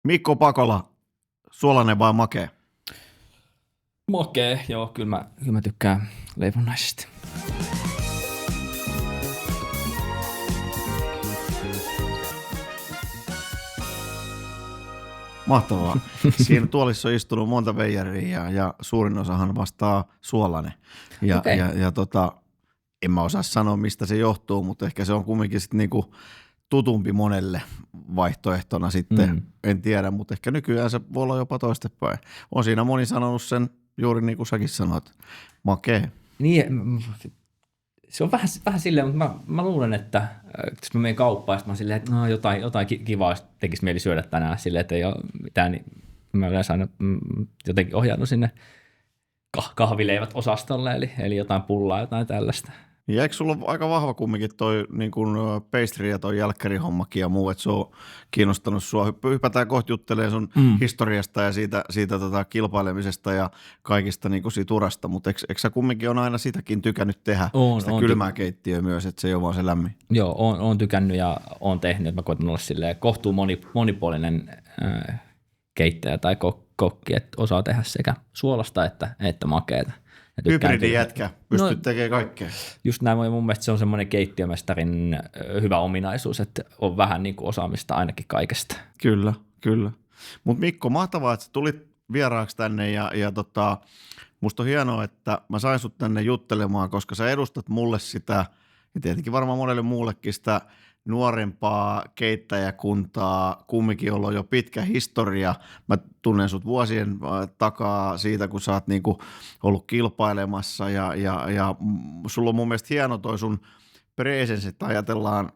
Mikko Pakola, suolainen vai makea? Makee, joo, kyllä mä tykkään leivonnaisesta. Mahtavaa. Siinä tuolissa on istunut monta veijariä ja suurin osahan vastaa suolainen. Okei. En mä osaa sanoa, mistä se johtuu, mutta ehkä se on kumminkin sit niinku tutumpi monelle vaihtoehtona sitten. En tiedä, mutta ehkä nykyään se voi olla jopa toistepäin. On siinä moni sanonut sen juuri niin kuin säkin sanoit, makee. Niin, se on vähän silleen, mutta mä luulen, että jos mä menen kauppaan, mä oon silleen, että no, jotain kivaa tekisi mieli syödä tänään silleen, että ei ole mitään, niin mä yleensä aina jotenkin ohjannut sinne kahvileivät osastolle, eli jotain pullaa, jotain tällaista. Ja eikö sulla ole aika vahva kumminkin toi niin kuin pastry ja toi jälkkärihommakin ja muu, että se on kiinnostanut sua. Hypätään kohta juttelemaan sun historiasta ja siitä kilpailemisesta ja kaikista niin kuin siitä urasta, mutta eikö sä kumminkin on aina sitäkin tykännyt tehdä, sitä kylmää keittiöä myös, että se ei ole vaan se lämmin? Joo, on tykännyt ja on tehnyt, että mä koitan olla silleen kohtuu monipuolinen keittäjä tai kokki, että osaa tehdä sekä suolasta että makeeta. Hybridin jätkä, pystyt tekemään kaikkea. Just näin, mun mielestä se on semmoinen keittiömestarin hyvä ominaisuus, että on vähän niin kuin osaamista ainakin kaikesta. Kyllä. Mutta Mikko, mahtavaa, että sä tulit vieraaksi tänne ja musta on hienoa, että mä sain sut tänne juttelemaan, koska sä edustat mulle sitä, ja tietenkin varmaan monelle muullekin sitä nuorempaa keittäjäkuntaa, kumminkin jolla on jo pitkä historia. Mä tunnen sut vuosien takaa siitä, kun sä oot niinku ollut kilpailemassa ja sulla on mun mielestä hieno toi sun presence, että ajatellaan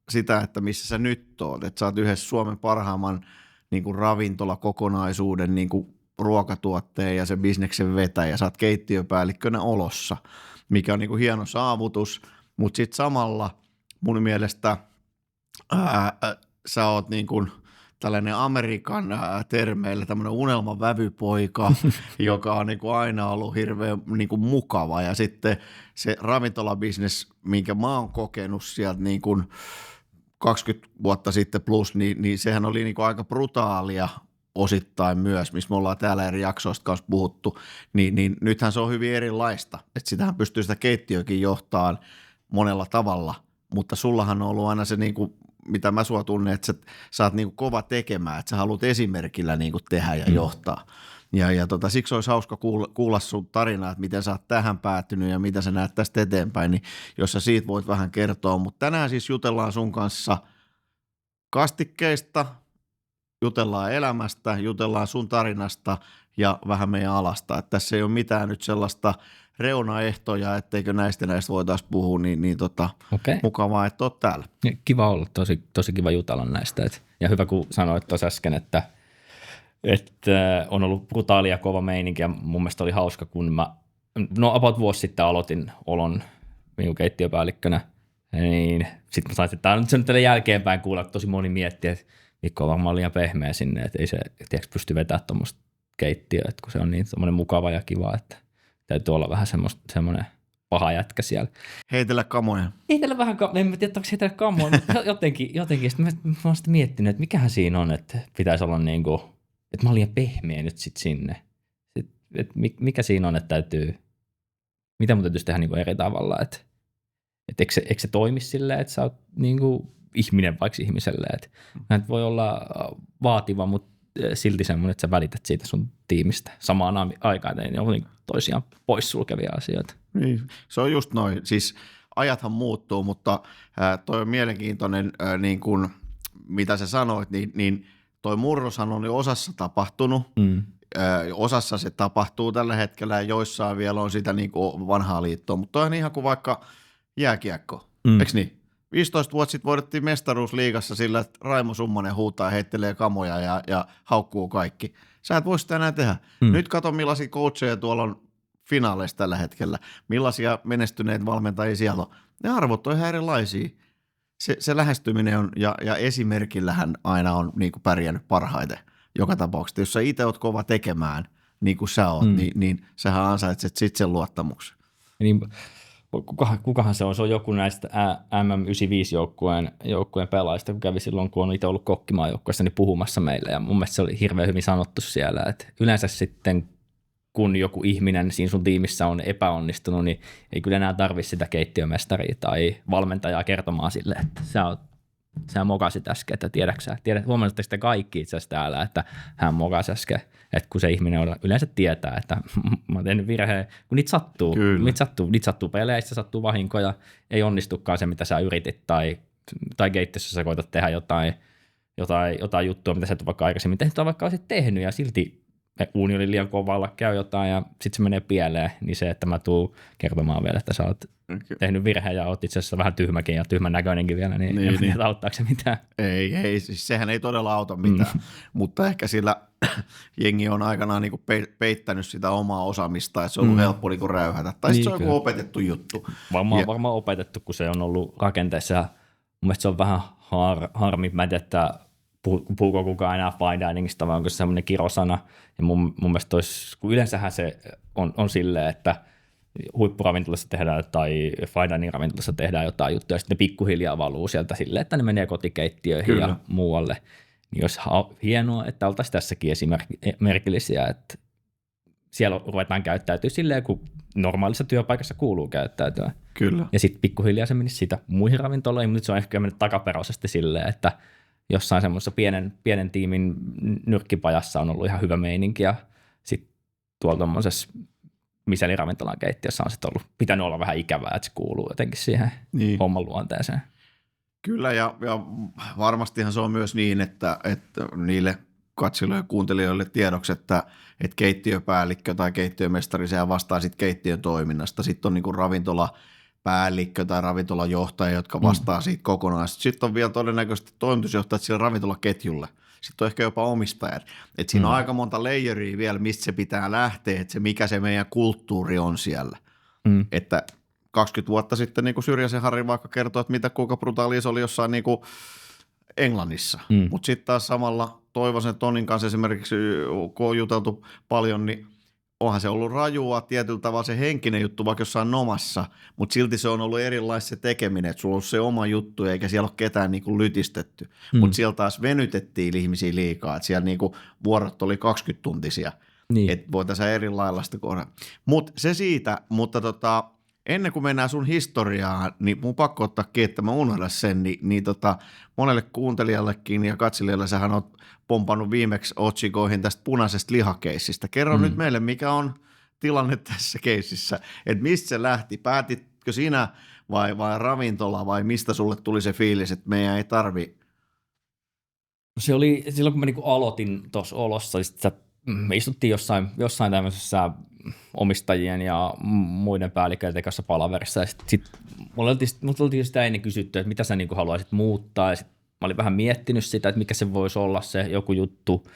sitä, että missä sä nyt oot, että sä oot yhdessä Suomen parhaimman niinku ravintolakokonaisuuden niinku ruokatuotteen ja se bisneksen vetäjä, sä oot keittiöpäällikkönä Olossa, mikä on niinku hieno saavutus, mutta sitten samalla mun mielestä sä oot niin kuin tällainen Amerikan termeillä tämmöinen unelmavävypoika, joka on niin kuin aina ollut hirveän niin kuin mukava. Ja sitten se ravintolabisnes, minkä mä oon kokenut sieltä niin kuin 20 vuotta sitten plus, niin sehän oli niin kuin aika brutaalia osittain myös, missä me ollaan täällä eri jaksoista kanssa puhuttu, niin nythän se on hyvin erilaista. Että sitähän pystyy sitä keittiökin johtamaan monella tavalla, mutta sullahan on ollut aina se, niin kuin, mitä mä sua tunnen, että sä oot niin kuin kova tekemään, että sä haluat esimerkillä niin kuin tehdä ja johtaa. Ja siksi olisi hauska kuulla sun tarinaa, että miten sä oot tähän päättynyt ja mitä sä näet tästä eteenpäin, niin jos sä siitä voit vähän kertoa. Mutta tänään siis jutellaan sun kanssa kastikkeista, jutellaan elämästä, jutellaan sun tarinasta ja vähän meidän alasta. Että tässä ei ole mitään nyt sellaista reunaehtoja, etteikö näistä voitaisiin puhua, Okay. Mukavaa, että oot täällä. Kiva olla, tosi kiva jutella näistä. Ja hyvä, kun sanoit tuossa äsken, että on ollut brutaali ja kova meininki, ja mun mielestä oli hauska, kun mä about vuosi sitten aloitin Olon keittiöpäällikkönä, niin sitten mä sain, että tämä on nyt tälle jälkeenpäin kuulla, että tosi moni miettii, että Mikko on varmaan liian pehmeä sinne, että ei se pysty vetämään tuommoista keittiöä, että kun se on niin semmoinen mukava ja kiva, että täytyy olla vähän semmoinen paha jätkä siellä. Heitellä kamoja. Heitellä vähän kamoja. En tiedä, onko heitellä kamoja, mutta jotenkin. Sitten mä oon sitten miettinyt, että mikähän siinä on, että pitäisi olla niin kuin, että mä oon liian pehmeä nyt sitten sinne. Että mikä siinä on, että mitä mun täytyisi tehdä niin kuin eri tavalla. Että eikö se toimi silleen, että sä oot niin kuin ihminen vaikka ihmiselle. Että voi olla vaativa, mutta silti semmoinen, että sä välität siitä sun tiimistä samaan aikaan, että ne on toisiaan poissulkevia asioita. Niin, se on just noin. Siis ajathan muuttuu, mutta toi on mielenkiintoinen, niin kuin, mitä sä sanoit, niin toi murroshan on jo osassa tapahtunut. Osassa se tapahtuu tällä hetkellä ja joissain vielä on sitä niin kuin vanhaa liittoa, mutta toi on ihan kuin vaikka jääkiekko, eikö niin? 15 vuotta sitten voidettiin mestaruusliigassa sillä, että Raimo Summanen huutaa, heittelee kamoja ja haukkuu kaikki. Sä et voi sitä enää tehdä. Nyt kato millaisia coacheja tuolla on finaaleissa tällä hetkellä. Millaisia menestyneitä valmentajia siellä on. Ne arvot on ihan erilaisia. Se lähestyminen on, ja esimerkillähän aina on niin kuin pärjännyt parhaiten joka tapauksessa. Jos sä itse oot kova tekemään, niin kuin sä oot, niin sähän ansaitset sitten sen luottamuksen. Niin, kukahan se on? Se on joku näistä MM95-joukkueen pelaajista, kun kävi silloin, kun on itse ollut kokkimaajoukkueessa, niin puhumassa meille. Ja mun mielestä se oli hirveän hyvin sanottu siellä, että yleensä sitten kun joku ihminen siinä sun tiimissä on epäonnistunut, niin ei kyllä enää tarvitse sitä keittiömestaria tai valmentajaa kertomaan sille, että sä mokasit äsken, että huomasitteko te kaikki itse asiassa täällä, että hän mokasi äsken, että kun se ihminen yleensä tietää, että mä oon tehnyt virheen, kun niitä sattuu peleissä, sattuu vahinkoja, ei onnistukaan se, mitä sä yritit, tai keittiössä sä koetat tehdä jotain juttua, mitä sä et ole vaikka aikaisemmin tehnyt, tai vaikka olisit tehnyt, ja silti uuni oli liian kovalla, käy jotain, ja sitten se menee pieleen, niin se, että mä tuun kertomaan vielä, että sä oot tehnyt virheen ja oot itse asiassa vähän tyhmäkin ja tyhmän näköinenkin vielä, niin auttaako se mitään? Ei, siis sehän ei todella auta mitään, mutta ehkä sillä jengi on aikanaan niinku peittänyt sitä omaa osaamista, että se on ollut helppo niinku räyhätä, tai niin, se on joku opetettu juttu. Varmaan opetettu, kun se on ollut rakenteessa, mun mielestä se on vähän harmi, mä en tiedä, että puhuuko kukaan enää fine diningista, vai onko se semmoinen kirosana, ja mun mielestä kun yleensähän se on silleen, että huippuravintolassa tehdään tai fine dining ravintolassa tehdään jotain juttuja, ja sitten ne pikkuhiljaa valuu sieltä silleen, että ne menee kotikeittiöihin ja muualle. Niin olisi hienoa, että oltaisiin tässäkin esimerkillisiä, että siellä ruvetaan käyttäytyä silleen, kun normaalissa työpaikassa kuuluu käyttäytyä. Kyllä. Ja sitten pikkuhiljaa se menisi siitä muihin ravintoloihin, mutta nyt se on ehkä mennyt takaperoisesti silleen, että jossain semmoisessa pienen tiimin nyrkkipajassa on ollut ihan hyvä meininki, ja sitten tuolla tuommoisessa Michelin ravintolan keittiössä on sitten pitänyt olla vähän ikävää, että se kuuluu jotenkin siihen homman luonteeseen. Kyllä, ja varmastihan se on myös niin, että niille katsojille ja kuuntelijoille tiedoksi, että keittiöpäällikkö tai keittiömestari, sehän vastaa sitten keittiön toiminnasta. Sitten on niin kuin ravintolapäällikkö tai ravintolajohtaja, jotka vastaa siitä kokonaan. Sitten on vielä todennäköisesti toimitusjohtajat sillä ravintolaketjulle. Sitten on ehkä jopa omistajat. Että siinä on aika monta layeria vielä, mistä se pitää lähteä, että se mikä se meidän kulttuuri on siellä. Että 20 vuotta sitten niin kuin Syrjäsen Harri vaikka kertoi, että kuinka brutaalia se oli jossain niin kuin Englannissa. Mutta sitten taas samalla Toivosen Tonin kanssa esimerkiksi, kun on juteltu paljon, niin onhan se ollut rajua tietyllä tavalla se henkinen juttu vaikka jossain nomassa, mutta silti se on ollut erilaista se tekeminen, että sulla on ollut se oma juttu eikä siellä ole ketään niin kuin lytistetty. Mutta siellä taas venytettiin ihmisiä liikaa, että siellä niin kuin vuorot oli 20-tuntisia, että voitaisiin eri lailla sitä kohdata. Mutta se siitä, mutta ennen kuin mennään sun historiaan, niin mun pakko ottaa kiinni, että mä unohdan sen, niin monelle kuuntelijallekin ja katselijalle sähän oot pompannut viimeksi otsikoihin tästä punaisesta lihakeissistä. Kerro nyt meille, mikä on tilanne tässä keississä, että mistä se lähti, päätitkö sinä vai ravintola vai mistä sulle tuli se fiilis, että meidän ei tarvi? Se oli silloin, kun mä niinku aloitin tuossa olossa, me istuttiin jossain tämmöisessä omistajien ja muiden päälliköiden kanssa palaverissa, ja sitten mut oltiin sitä ennen kysytty, että mitä sä niinku haluaisit muuttaa, ja sit mä olin vähän miettinyt sitä, että mikä se voisi olla se joku juttu,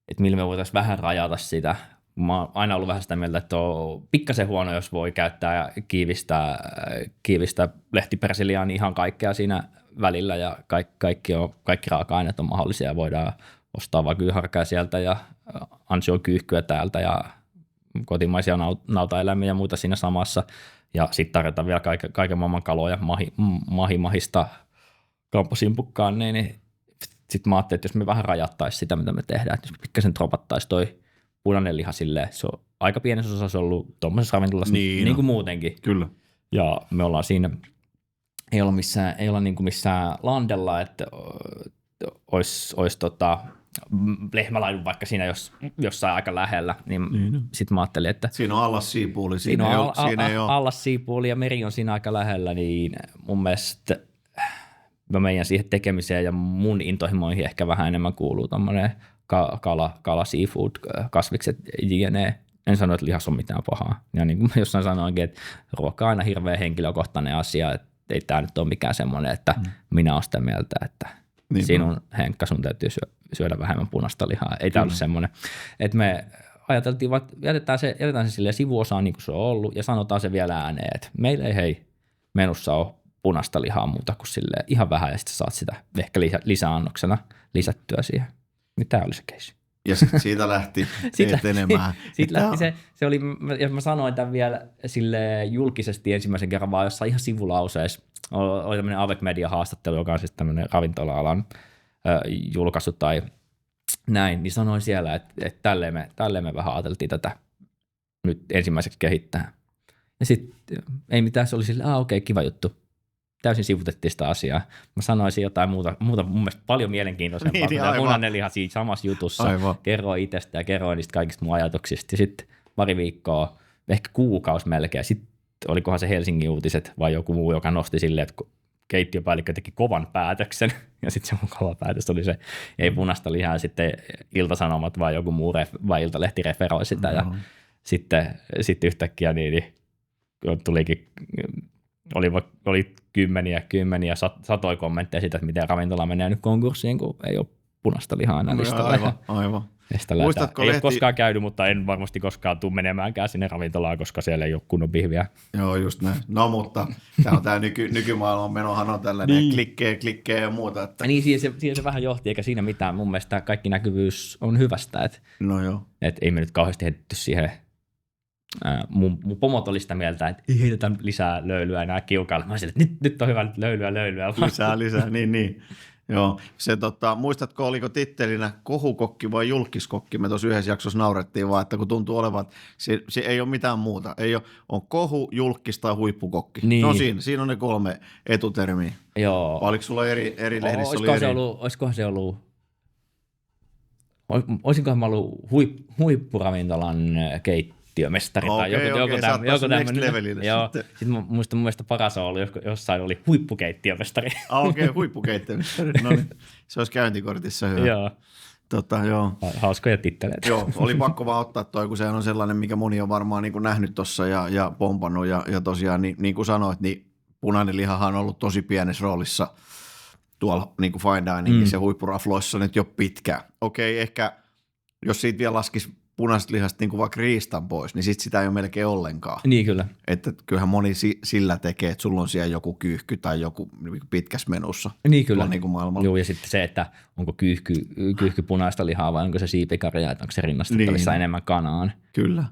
että millä me voitaisiin vähän rajata sitä. Mä oon aina ollut vähän sitä mieltä, että on pikkasen huono, jos voi käyttää ja kiivistää lehtipersiliaan ihan kaikkea siinä välillä, ja kaikki raaka-aineet on mahdollisia, voidaan ostaa vaan kyyharkaa sieltä ja ansiokyyhkyä täältä ja kotimaisia nautaeläimiä ja muita siinä samassa. Ja sitten tarjotaan vielä kaiken maailman kaloja mahista kamposimpukkaan. Niin sitten mä ajattelin, että jos me vähän rajattaisiin sitä, mitä me tehdään, että jos me pikkasen dropattaisiin toi punainen liha silleen, se on aika pienessä osassa ollut tuommoisessa ravintolassa niin kuin muutenkin. Kyllä. Ja me ollaan siinä, ei olla niin kuin missään landella, että olisi lehmälaidun vaikka siinä jossain aika lähellä, niin sitten mä ajattelin, että siinä on Allas-Siipuuli. Siinä on Allas-Siipuuli ja meri on siinä aika lähellä, niin mun mielestä mä meidän siihen tekemiseen ja mun intohimoihin ehkä vähän enemmän kuuluu tommoinen kala, seafood, kasvikset, jne. En sano, että lihas on mitään pahaa. Ja niin kuin mä jossain sanoinkin, että ruoka on aina hirveän henkilökohtainen asia, että ei tämä nyt ole mikään semmoinen, että minä olen sitä mieltä, että sinun Henkka, sun täytyy syödä vähemmän punaista lihaa. Ei tämä ole semmoinen. Että me ajateltiin, että jätetään se silleen sivuosaan niin kuin se on ollut ja sanotaan se vielä ääneen, että meillä ei menussa ole punaista lihaa muuta kuin silleen ihan vähän ja sitten saat sitä ehkä lisäannoksena lisättyä siihen. Niin tämä oli se keissi. Ja sitten siitä lähti etenemään. Siitä lähti se oli, ja mä sanoin tämän vielä sille julkisesti ensimmäisen kerran vaan jossain ihan sivulauseessa. Oli tämmöinen Avec Media-haastattelu, joka on siis tämmöinen ravintola-alan julkaisu tai näin, niin sanoin siellä, että tälleen me vähän ajateltiin tätä nyt ensimmäiseksi kehittää. Ja sitten ei mitään, se oli silleen, okei, kiva juttu. Täysin sivutettiin sitä asiaa. Mä sanoisin jotain muuta mun mielestä paljon mielenkiintoisempaa kuin tämä punainen liha siinä samassa jutussa. Aivan. Kerroin itsestä ja kerroin niistä kaikista mun ajatuksista. Ja sitten pari viikkoa, ehkä kuukausi melkein. Sitten olikohan se Helsingin Uutiset vai joku muu, joka nosti silleen, että keittiöpäällikkö teki kovan päätöksen. Ja sitten se mun kova päätös oli se, ei punaista lihaa. Sitten Ilta-Sanomat vai joku muu vai Iltalehti referoi sitä. Ja sitten yhtäkkiä niin tulikin... Oli kymmeniä, satoja kommentteja siitä, että miten ravintola menee nyt konkurssiin, kun ei ole punaista lihaa enää listalla. Aivan. Muistatko ei ole koskaan käynyt, mutta en varmasti koskaan tule menemäänkään sinne ravintolaan, koska siellä ei ole kunnon pihviä. Joo, just näin. No mutta tämä nykymaailman menohan on tällainen niin. klikkejä ja muuta. Että... Niin, siihen se vähän johti, eikä siinä mitään. Mun mielestä kaikki näkyvyys on hyvästä. No joo. Että ei me nyt kauheasti heitetty siihen. Mun pomot oli sitä mieltä, että ei heitetä lisää löylyä enää kiukailla. Mä olisin, että nyt on hyvä nyt löylyä. Lisää, niin. Joo, muistatko, oliko tittelinä kohukokki vai julkiskokki? Me tuossa yhdessä jaksossa naurettiin vaan, että kun tuntuu olevan, se ei ole mitään muuta. Ei ole, on kohu, julkis tai huippukokki. Niin. No siinä on ne 3 etutermiä. Joo. Oliko sulla eri lehdissä? Olisikohan se ollut, olisinkohan mä ollut huippuravintolan keittiömestari tai joku tämmöinen. Joo, sitten mun mielestä paras on ollut, jossain oli huippukeittiömestari. Okei, huippukeittiömestari. No niin, se olisi käyntikortissa hyvä. Joo. Joo. Hauskoja titteleitä. Joo, oli pakko vaan ottaa toi, kun se on sellainen, mikä moni on varmaan niin kuin nähnyt tuossa ja pompannut. Ja tosiaan, niin kuin sanoit, niin punainen lihahan on ollut tosi pienessä roolissa tuolla niin kuin fine diningissa ja huippurafloissa nyt jo pitkään. Okei, ehkä jos siitä vielä laskisi punaisesta lihasta niin kuin vaikka riistan pois, niin sit sitä ei ole melkein ollenkaan. Niin kyllä. Että kyllähän moni sillä tekee, että sulla on siellä joku kyyhky tai joku pitkässä menussa. Niin kyllä. Niin kuin maailmalla. Joo, ja sitten se, että onko kyyhky punaista lihaa vai onko se siipikarja, että onko se rinnastettavissa niin enemmän kanaan. Kyllä.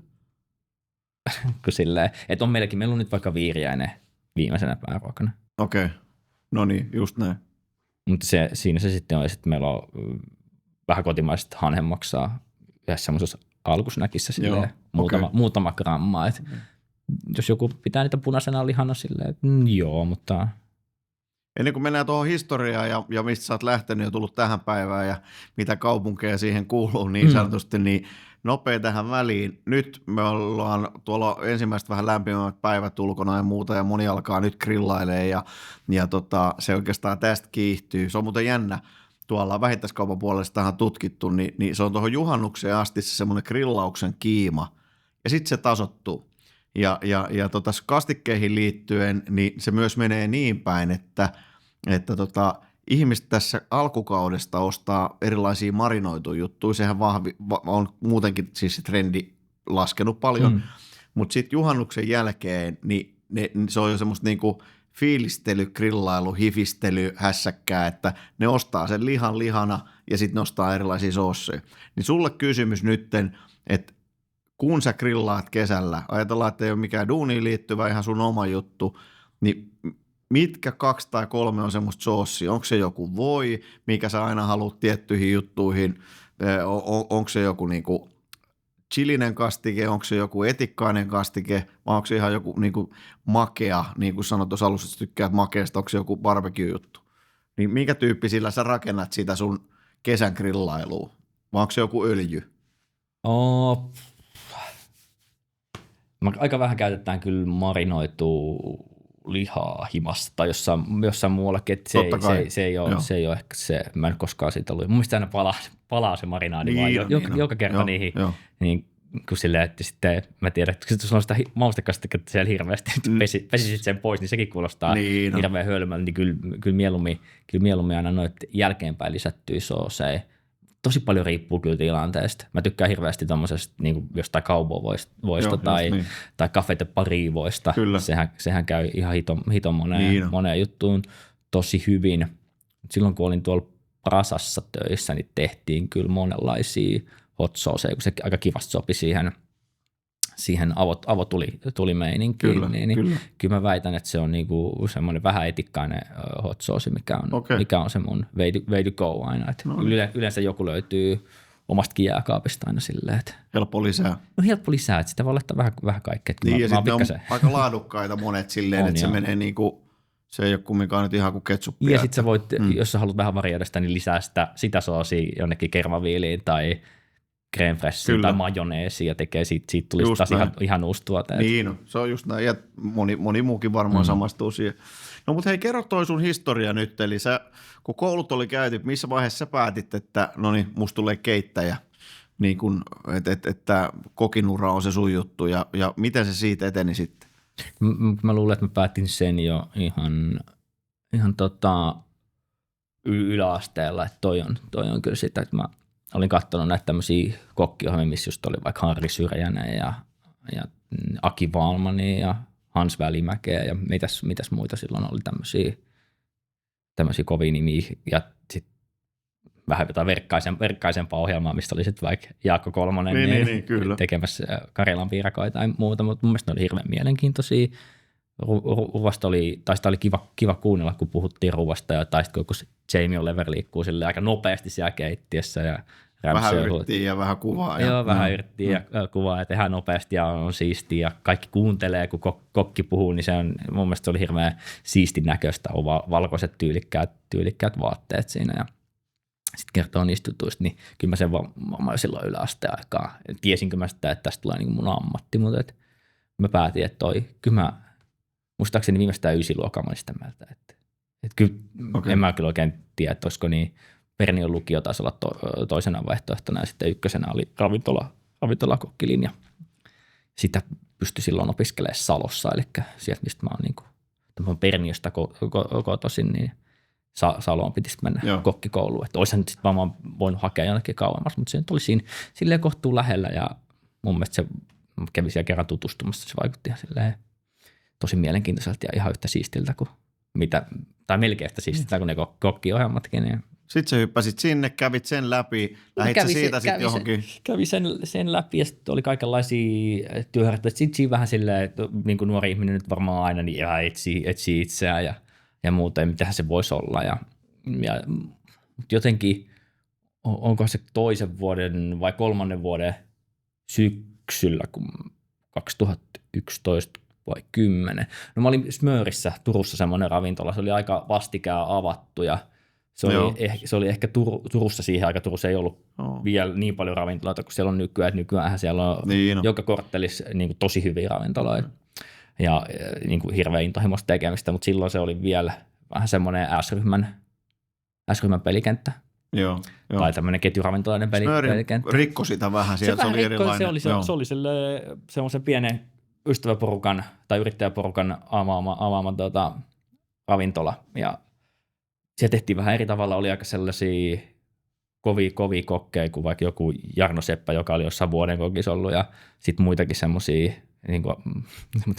Silleen, että meillä on nyt vaikka viiriäinen viimeisenä pääruokana. Okei. No niin, just näin. Mutta siinä se sitten on, että meillä on vähän kotimaiset hanhenmaksaa yhdessä semmoisessa alkusnäkissä silleen, muutama gramma. Et jos joku pitää niitä punaisena lihana silleen, joo, mutta... Ennen kuin mennään tuohon historiaan ja mistä sä oot lähtenyt ja tullut tähän päivään ja mitä kaupunkeja siihen kuuluu niin sanotusti, niin nopea tähän väliin. Nyt me ollaan tuolla ensimmäiset vähän lämpimät päivät ulkona ja muuta ja moni alkaa nyt grillailemaan ja se oikeastaan tästä kiihtyy. Se on muuten jännä. Tuolla vähittäiskaupan puolestahan tutkittu, niin se on tuohon juhannukseen asti se semmoinen grillauksen kiima ja sitten se tasoittuu. Ja kastikkeihin liittyen, niin se myös menee niin päin, että ihmiset tässä alkukaudesta ostaa erilaisia marinoituja juttuja. Sehän on muutenkin siis se trendi laskenut paljon, mutta sitten juhannuksen jälkeen niin se on jo semmoista niinku fiilistely, grillailu, hifistely, hässäkkää, että ne ostaa sen lihan lihana ja sitten ne ostaa erilaisia soosseja. Niin sulle kysymys nytten, että kun sä grillaat kesällä, ajatellaan, että ei ole mikään duuniin liittyvä, ihan sun oma juttu, niin mitkä 2 tai 3 on semmoista soossia? Onko se joku voi, mikä sä aina haluat tiettyihin juttuihin? Onko se joku niinku chilinen kastike, onko se joku etikkainen kastike, vai onko se ihan joku niinku makea, niin kuin sanoit tuossa alussa, että tykkäät makeasta, onko se joku barbecue-juttu? Niin minkä tyyppisillä sä rakennat sitä sun kesän grillailua? Vai onko se joku öljy? Aika vähän käytetään kyllä marinoitua lihaa himasta tai jossain muuallakin, että se ei ole ehkä se, mä en koskaan siitä ollut. Mun mielestä aina palaa se marinaadi niin, vaan joka kerta niihin, niin kun silleen, että sitten mä tiedän, että jos on sitä maustekastiketta siellä hirveästi, pesisit sen pois, niin sekin kuulostaa hirveän hölmöltä, niin kyllä mieluummin aina noita jälkeenpäin lisättyä sooseja. Tosi paljon riippuu kyllä tilanteesta. Mä tykkään hirveästi tommosesta niin jostain cowboyvoista tai Café de Paris-voista. Sehän käy ihan hiton moneen juttuun tosi hyvin. Silloin kun olin tuolla Prasassa töissä, niin tehtiin kyllä monenlaisia hot sauce, kun se aika kivasti sopi siihen avotulimeininkiin, Kyllä, niin kyllä. kyllä mä väitän, että se on niinku semmoinen vähän etikkainen hot sauce, mikä on se mun way to go aina. Et yleensä joku löytyy omastakin jääkaapista aina silleen, että Helppo lisää. no helppo lisää, että sitä voi laittaa vähän kaikkea. Niin, ja sitten on aika laadukkaita monet silleen, että se menee niinku, se ei ole kumminkaan nyt ihan kuin ketsuppia. Ja sitten sä voit, jos sä haluat vähän varjoida sitä, niin lisää sitä soosia jonnekin kermaviiliin tai crème fraîcheen tai majoneesiin ja tekee siitä tulisi taas ihan uusi tuote. Niin, no, se on just näin. Ja moni muukin varmaan samastuu siihen. No mutta hei, kerro toi sun historia nyt. Eli sä, kun koulut oli käyty, missä vaiheessa sä päätit, että no niin, musta tulee keittäjä, niin kun, että kokinura on se sun juttu ja miten se siitä eteni sitten? Mä luulen, että mä päätin sen jo ihan yläasteella, että toi on kyllä sitä, että mä olin katsonut näitä tämmöisiä kokkiohjelmia, missä just oli vaikka Harri Syrjänen ja Aki Valmani ja Hans Välimäkeä ja mitäs muita silloin oli tämmöisiä kovia nimiä ja sitten vähän jotain verkkaisempaa ohjelmaa, mistä oli sitten vaikka Jaakko Kolmonen tekemässä Karjalan piirakoita tai muuta, mutta mun mielestä ne oli hirveän mielenkiintoisia. Ruvasta oli kiva kuunnella, kun puhuttiin ruvasta tai sitten kun Jamie Oliver liikkuu sille aika nopeasti siellä keittiössä ja vähän yritettiin ja vähän kuvaa. Joo, vähän yritettiin ja kuvaa ja tehdään nopeasti ja on siistiä ja kaikki kuuntelee, kun kokki puhuu, niin se on, mun mielestä se oli hirveän siistin näköistä, on valkoiset tyylikkäät vaatteet siinä ja sitten kertoo niistä jutuista, niin kyllä mä sen vaan silloin yläasteen aikaa. Tiesinkö mä sitä, että tästä tulee niin mun ammatti, mutta mä päätin, että kyllä mä muistaakseni viimeistään ysiluokalla mä olin sitä mieltä, että kyllä en mä kyllä oikein tiedä, että olisiko niin Pernion lukio taisi olla toisena vaihtoehtona ja sitten ykkösenä oli ravintolakokkilinja. Sitä pystyi silloin opiskelemaan Salossa, eli sieltä mistä mä oon Perniosta kotoisin, niin Saloon pitisi mennä kokkikouluun. Että olisihan sitten vaan voinut hakea jonnekin kauemmas, mutta se nyt oli siinä silleen kohtuun lähellä ja mun mielestä se kävi siellä kerran tutustumassa, se vaikutti ihan silleen tosi mielenkiintoiselta ja ihan yhtä siistiltä kuin tai melkein yhtä siistiltä kuin ne kokkiohjelmatkin. Niin. Sitten sä hyppäsit sinne, kävit sen läpi, lähdit sä siitä sitten johonkin? Kävi sen läpi ja sitten oli kaikenlaisia työharjoitteita. Sitten siinä vähän silleen, että niin kuin nuori ihminen nyt varmaan aina niin etsii itseään ja muuta, mitähän se voisi olla. Ja jotenkin, onko se toisen vuoden vai kolmannen vuoden syksyllä, kun 2011 vai 10. No mä olin Smörissä Turussa semmoinen ravintola, se oli aika vastikään avattu ja se oli ehkä Turussa siihen aikaan. Turussa ei ollut vielä niin paljon ravintoloita kuin siellä on nykyään. Että nykyäänhän siellä on joka korttelissa niin kuin tosi hyviä ravintoloita ja niin kuin hirveän intohimoista tekemistä, mutta silloin se oli vielä vähän semmoinen S-ryhmän pelikenttä. Joo. Tai tämmöinen ketjuravintolainen pelikenttä. Rikko sitä vähän, sieltä se oli erilainen. Se oli semmoisen pienen ystäväporukan tai yrittäjäporukan avaama ravintola ja siellä tehtiin vähän eri tavalla, oli aika sellaisia kovia kokkeja kuin vaikka joku Jarno Seppä, joka oli jossain vuoden kokissa ollut ja sitten muitakin semmoisia niin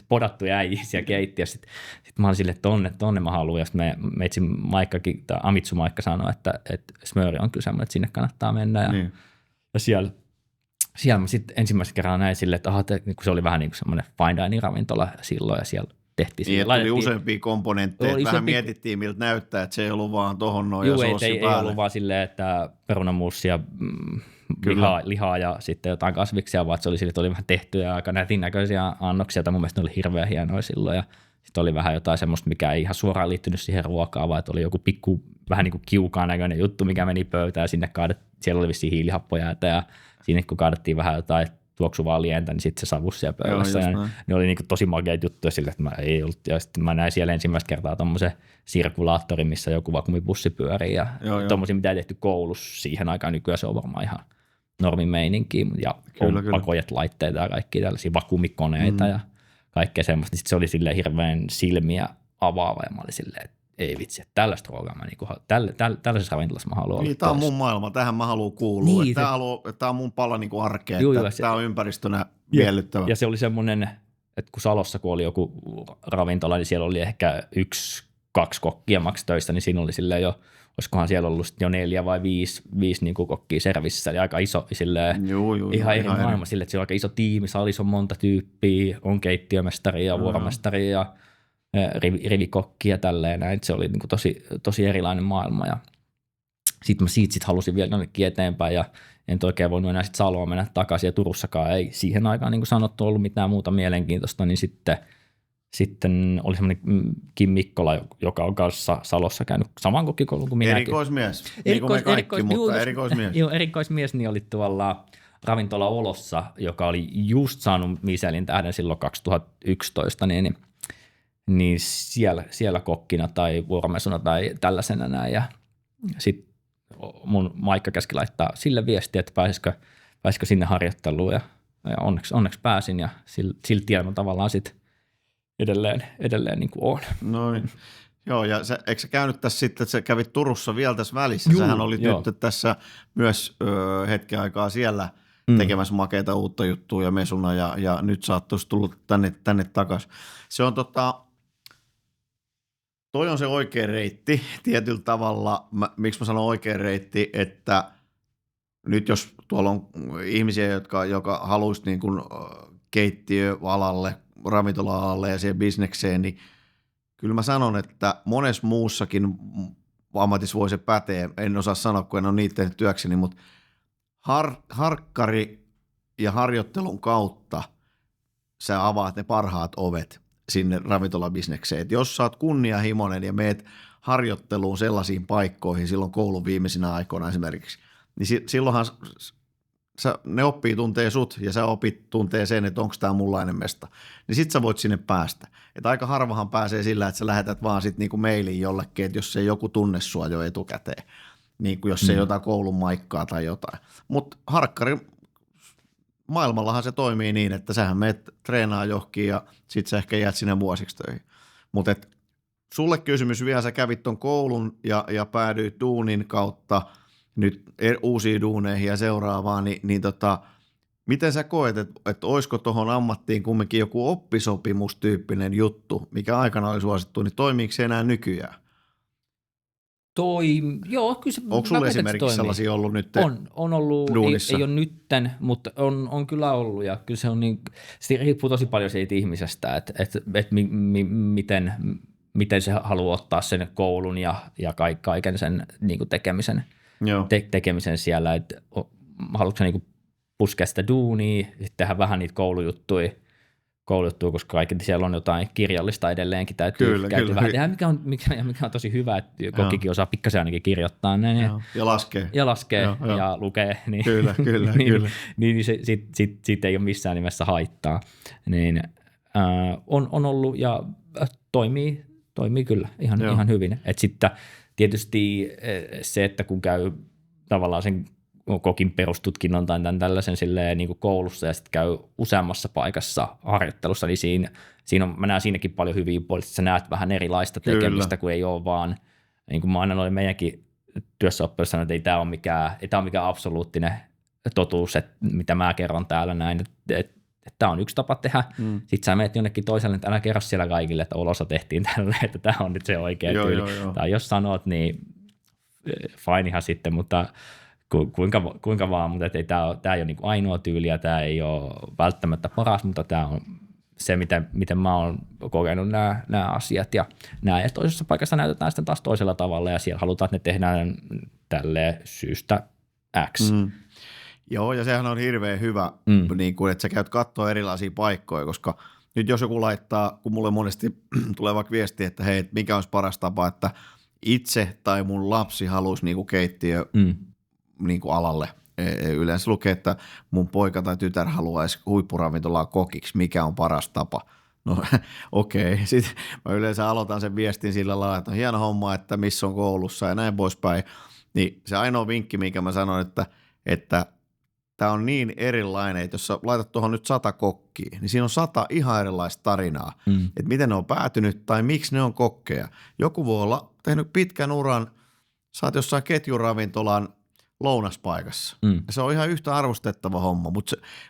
podattuja äijiä siellä keittiössä. Sitten mä olin silleen, että tonne mä haluan ja sitten meitsi Maikkakin, tai Amitsu Maikka sanoi, että Smöri on kyllä semmoinen, että sinne kannattaa mennä ja siellä mä sitten ensimmäisen kerran näin silleen, että se oli vähän niin kuin semmoinen fine dining ravintola silloin ja siellä tehtiin. Niin, tuli useampia komponentteja, vähän mietittiin miltä näyttää, että se ei ollut vaan tohon noin ja soossi päälle. Ei ollut vaan silleen, että perunamuussi ja lihaa ja sitten jotain kasviksia, vaan se oli silleen, että oli vähän tehtyjä ja aika nätin näköisiä annoksia, että mun mielestä ne oli hirveän hienoja silloin ja sitten oli vähän jotain semmoista, mikä ei ihan suoraan liittynyt siihen ruokaan, vaan että oli joku pikku vähän niin kuin kiukaan näköinen juttu, mikä meni pöytään ja sinne siellä oli vissiin hiilihappojäätä ja sinne kun kaadettiin vähän jotain tuoksuvaa lientä, niin sitten se savusi siellä pöydässä. Ja ne oli niinku tosi makeita juttuja sille, että mä ei ollut. Ja sitten mä näin siellä ensimmäistä kertaa tommosen sirkulaattorin, missä joku vakuumipussi pyörii. Ja tommosia, mitä ei tehty koulussa siihen aikaan. Nykyään se on varmaan ihan normimeininkiä. Ja on pakojet laitteita ja kaikkia tällaisia vakuumikoneita ja kaikkea semmoista. Sitten se oli silleen hirveän silmiä avaava. Ja mä olin silleen, että ei vitsi, että tällaista ruokaa mä niinku, tällaisessa ravintolassa mä haluan olla. Tämä on mun maailma, tähän mä haluan kuulua. Niin, tämä on mun pala niinku arkea, tämä on ympäristönä miellyttävä. Ja se oli semmoinen, että kun Salossa kun oli joku ravintola, niin siellä oli ehkä 1-2 kokkia maks töissä, niin siinä oli silleen jo olisikohan siellä ollut jo 4 vai 5 niin kuin kokkia servississä, eli aika iso silleen, ihan eri maailma sille, että siellä on aika iso tiimi, salissa on monta tyyppiä, on keittiömestari ja vuoromestari ja rivikokki ja tälleen näin, se oli niin kuin tosi erilainen maailma ja sitten mä siitä halusin vielä jonnekin eteenpäin ja en oikein voinut enää sitten Saloon mennä takaisin ja Turussakaan ei siihen aikaan niin kuin sanottu ollut mitään muuta mielenkiintoista, niin sitten oli semmoinen Kim Mikkola, joka on kanssa Salossa käynyt saman kokkikoulun kuin minäkin. Erikoismies, niin kuin me kaikki, mutta erikoismies. Joo, erikoismies, niin oli tuolla ravintola Olossa, joka oli just saanut Michelin tähden silloin 2011, niin siellä kokkina tai vuoromesuna tai tällaisena näin. Ja sitten mun Maikka käski laittaa sille viestiä, että pääsisikö sinne harjoitteluun ja onneksi pääsin ja sillä tiellä tavallaan sitten edelleen niin kuin on. Noin. Joo, ja eikö sä käynyt tässä sitten, että sä kävit Turussa vielä tässä välissä? Juu, sähän oli nyt tässä myös hetken aikaa siellä tekemässä makeita uutta juttua ja mesuna, ja nyt sä oot tullut tänne takaisin. Se on toi on se oikea reitti tietyllä tavalla. Miksi mä sanon oikea reitti, että nyt jos tuolla on ihmisiä, jotka haluaisi niin kuin keittiöalalle, ravintola-alalle ja siihen bisnekseen, niin kyllä mä sanon, että monessa muussakin ammatissa voi se päteä. En osaa sanoa, kun en ole niitä tehnyt työkseni, mutta harkkari ja harjoittelun kautta sä avaat ne parhaat ovet sinne ravintolabisnekseen. Et jos sä oot kunnianhimoinen ja meet harjoitteluun sellaisiin paikkoihin silloin koulun viimeisinä aikoina esimerkiksi, niin silloinhan ne oppii tuntee sut ja sä opit tuntee sen, että onko tämä munlainen mesta. Niin sit sä voit sinne päästä. Et aika harvahan pääsee sillä, että sä lähetät vaan sit niinku mailiin jollekin, että jos ei joku tunne sua jo etukäteen. Niin kuin jos ei jotain koulun maikkaa tai jotain. Mutta harkkari maailmallahan se toimii niin, että sähän meet treenaa johonkin ja sit sä ehkä jäät sinne vuosiksi töihin. Mutta sulle kysymys vielä, sä kävit ton koulun ja päädyit duunin kautta nyt uusiin duuneihin ja seuraavaan, niin miten sä koet, että olisiko tuohon ammattiin kumminkin joku oppisopimustyyppinen juttu, mikä aikana oli suosittu, niin toimiiko se enää nykyään? Joo, kyllä se. Onko sulla esimerkiksi sellaisia ollut nyt on ollut, ei ole nytten, mutta on kyllä ollut ja kyllä se on niin, se riippuu tosi paljon siitä ihmisestä, että miten se haluaa ottaa sen koulun ja kaiken sen niin kuin tekemisen siellä, että haluatko se niin kuin puskea sitä duunia, sitten tehdä vähän niitä koulujuttuja, koska kaikki siellä on jotain kirjallista edelleenkin, täytyy vähän tehdä, mikä on tosi hyvä, että kokkikin osaa pikkasen ainakin kirjoittaa näin. Ja laskee. Ja lukee. Niin, kyllä. niin siitä ei ole missään nimessä haittaa. Niin, on ollut ja toimii kyllä ihan hyvin. Et sitten tietysti se, että kun käy tavallaan sen kokin perustutkinnon tai tällaisen silleen, niin kuin koulussa ja sitten käy useammassa paikassa harjoittelussa, niin siinä on, mä näen siinäkin paljon hyviä puolia, että sä näet vähän erilaista tekemistä, kun ei ole vaan, niin kuin mä aina olin meidänkin työssäoppilaissa sanonut, että ei tämä ole mikään absoluuttinen totuus, että mitä mä kerron täällä näin, että tämä on yksi tapa tehdä. Sitten sä menet jonnekin toiselle, että älä kerro siellä kaikille, että Olossa tehtiin tällä, että tämä on nyt se oikea tyyli. Tai jos sanot, niin fine ihan sitten, mutta kuinka vaan, mutta tämä ei ole niin kuin ainoa tyyli ja tämä ei ole välttämättä paras, mutta tämä on se, miten mä oon kokenut nämä asiat ja toisessa paikassa näytetään sitten taas toisella tavalla ja siellä halutaan, että ne tehdään tälleen syystä X. Joo, ja sehän on hirveän hyvä, niin kuin, että sä käyt katsoa erilaisia paikkoja, koska nyt jos joku laittaa, kun mulle monesti tulee vaikka viesti, että hei, mikä olisi paras tapa, että itse tai mun lapsi haluaisi niin kuin keittiö niin kuin alalle. Yleensä lukee, että mun poika tai tytär haluaisi huippuravintolaa kokiksi, mikä on paras tapa. No okei, sitten mä yleensä aloitan sen viestin sillä lailla, että on hieno homma, että missä on koulussa ja näin poispäin. Niin se ainoa vinkki, minkä mä sanon, että tämä on niin erilainen, että jos sä laitat tuohon nyt 100 kokkia, niin siinä on 100 ihan erilaista tarinaa, että miten ne on päätynyt tai miksi ne on kokkeja. Joku voi olla tehnyt pitkän uran, sä oot jossain ketjuravintolan lounaspaikassa. Se on ihan yhtä arvostettava homma,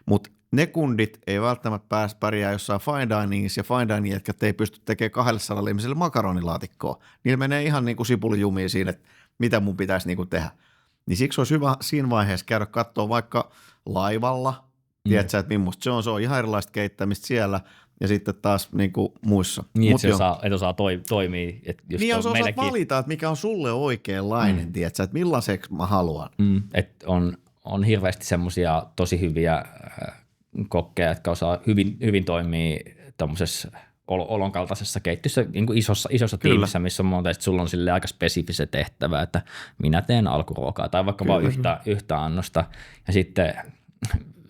mutta ne kundit ei välttämättä pärjää jossain fine diningissa ja fine dining, jotka ei pysty tekemään 200 ihmiselle makaronilaatikkoa. Niillä menee ihan niin kuin sipulijumiin siinä, että mitä mun pitäisi niin kuin tehdä. Niin siksi olisi hyvä siinä vaiheessa käydä katsoa vaikka laivalla, tiedätkö, että millaista se on ihan erilaista keittämistä siellä, ja sitten taas niin kuin muissa. Niin, että osaa toimia. Niin, jos osaat valita, että mikä on sulle oikeanlainen, tiedätkö, että millaiseksi mä haluan. Että on hirveästi semmoisia tosi hyviä kokkeja, jotka osaa hyvin toimia tuommoisessa olon kaltaisessa keittiössä, niin kuin isossa tiimissä, missä on monta, että sulla on sille aika spesifisen tehtävä, että minä teen alkuruokaa tai vaikka vain yhtä annosta. Ja sitten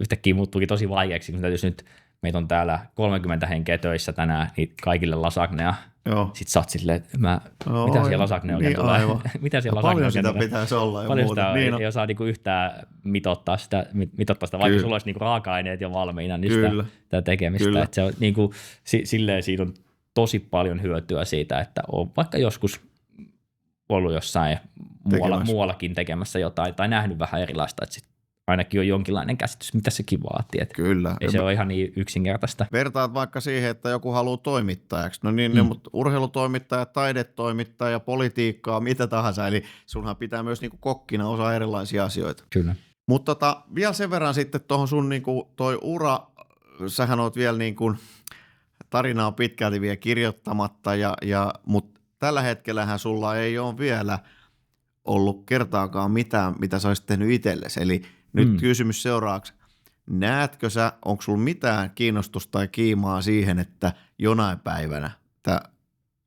yhtäkkiä muuttuukin tosi vaikeaksi, kun täytyisi nyt, meitä on täällä 30 henkeä töissä tänään, niin kaikille lasagnea. Sitten sä oot silleen, että mitä siellä lasagne oikein tulee? Mitä siellä paljon sitä pitäisi olla ja paljon muuta. Sitä ei osaa niinku yhtään mitottaa sitä, vaikka sulla olisi niinku raaka-aineet jo valmiina, niin sitä tekemistä. Että se on niinku, silleen siitä on tosi paljon hyötyä siitä, että on vaikka joskus ollut jossain muuallakin tekemässä jotain tai nähnyt vähän erilaista, että ainakin on jonkinlainen käsitys, mitä sekin vaatii. Kyllä. Ei se ole ihan niin yksinkertaista. Vertaat vaikka siihen, että joku haluaa toimittajaksi. No niin, mutta urheilutoimittaja, taidetoimittaja, politiikkaa, mitä tahansa. Eli sunhan pitää myös niinku kokkina osaa erilaisia asioita. Kyllä. Mutta vielä sen verran sitten tuohon sun niinku toi ura, sähän oot vielä niinku, tarina on pitkälti vielä kirjoittamatta, mutta tällä hetkellähän sulla ei ole vielä ollut kertaakaan mitään, mitä sä olisit tehnyt itsellesi. Eli nyt kysymys seuraavaksi. Näetkö sä, onko sulla mitään kiinnostusta tai kiimaa siihen, että jonain päivänä tämä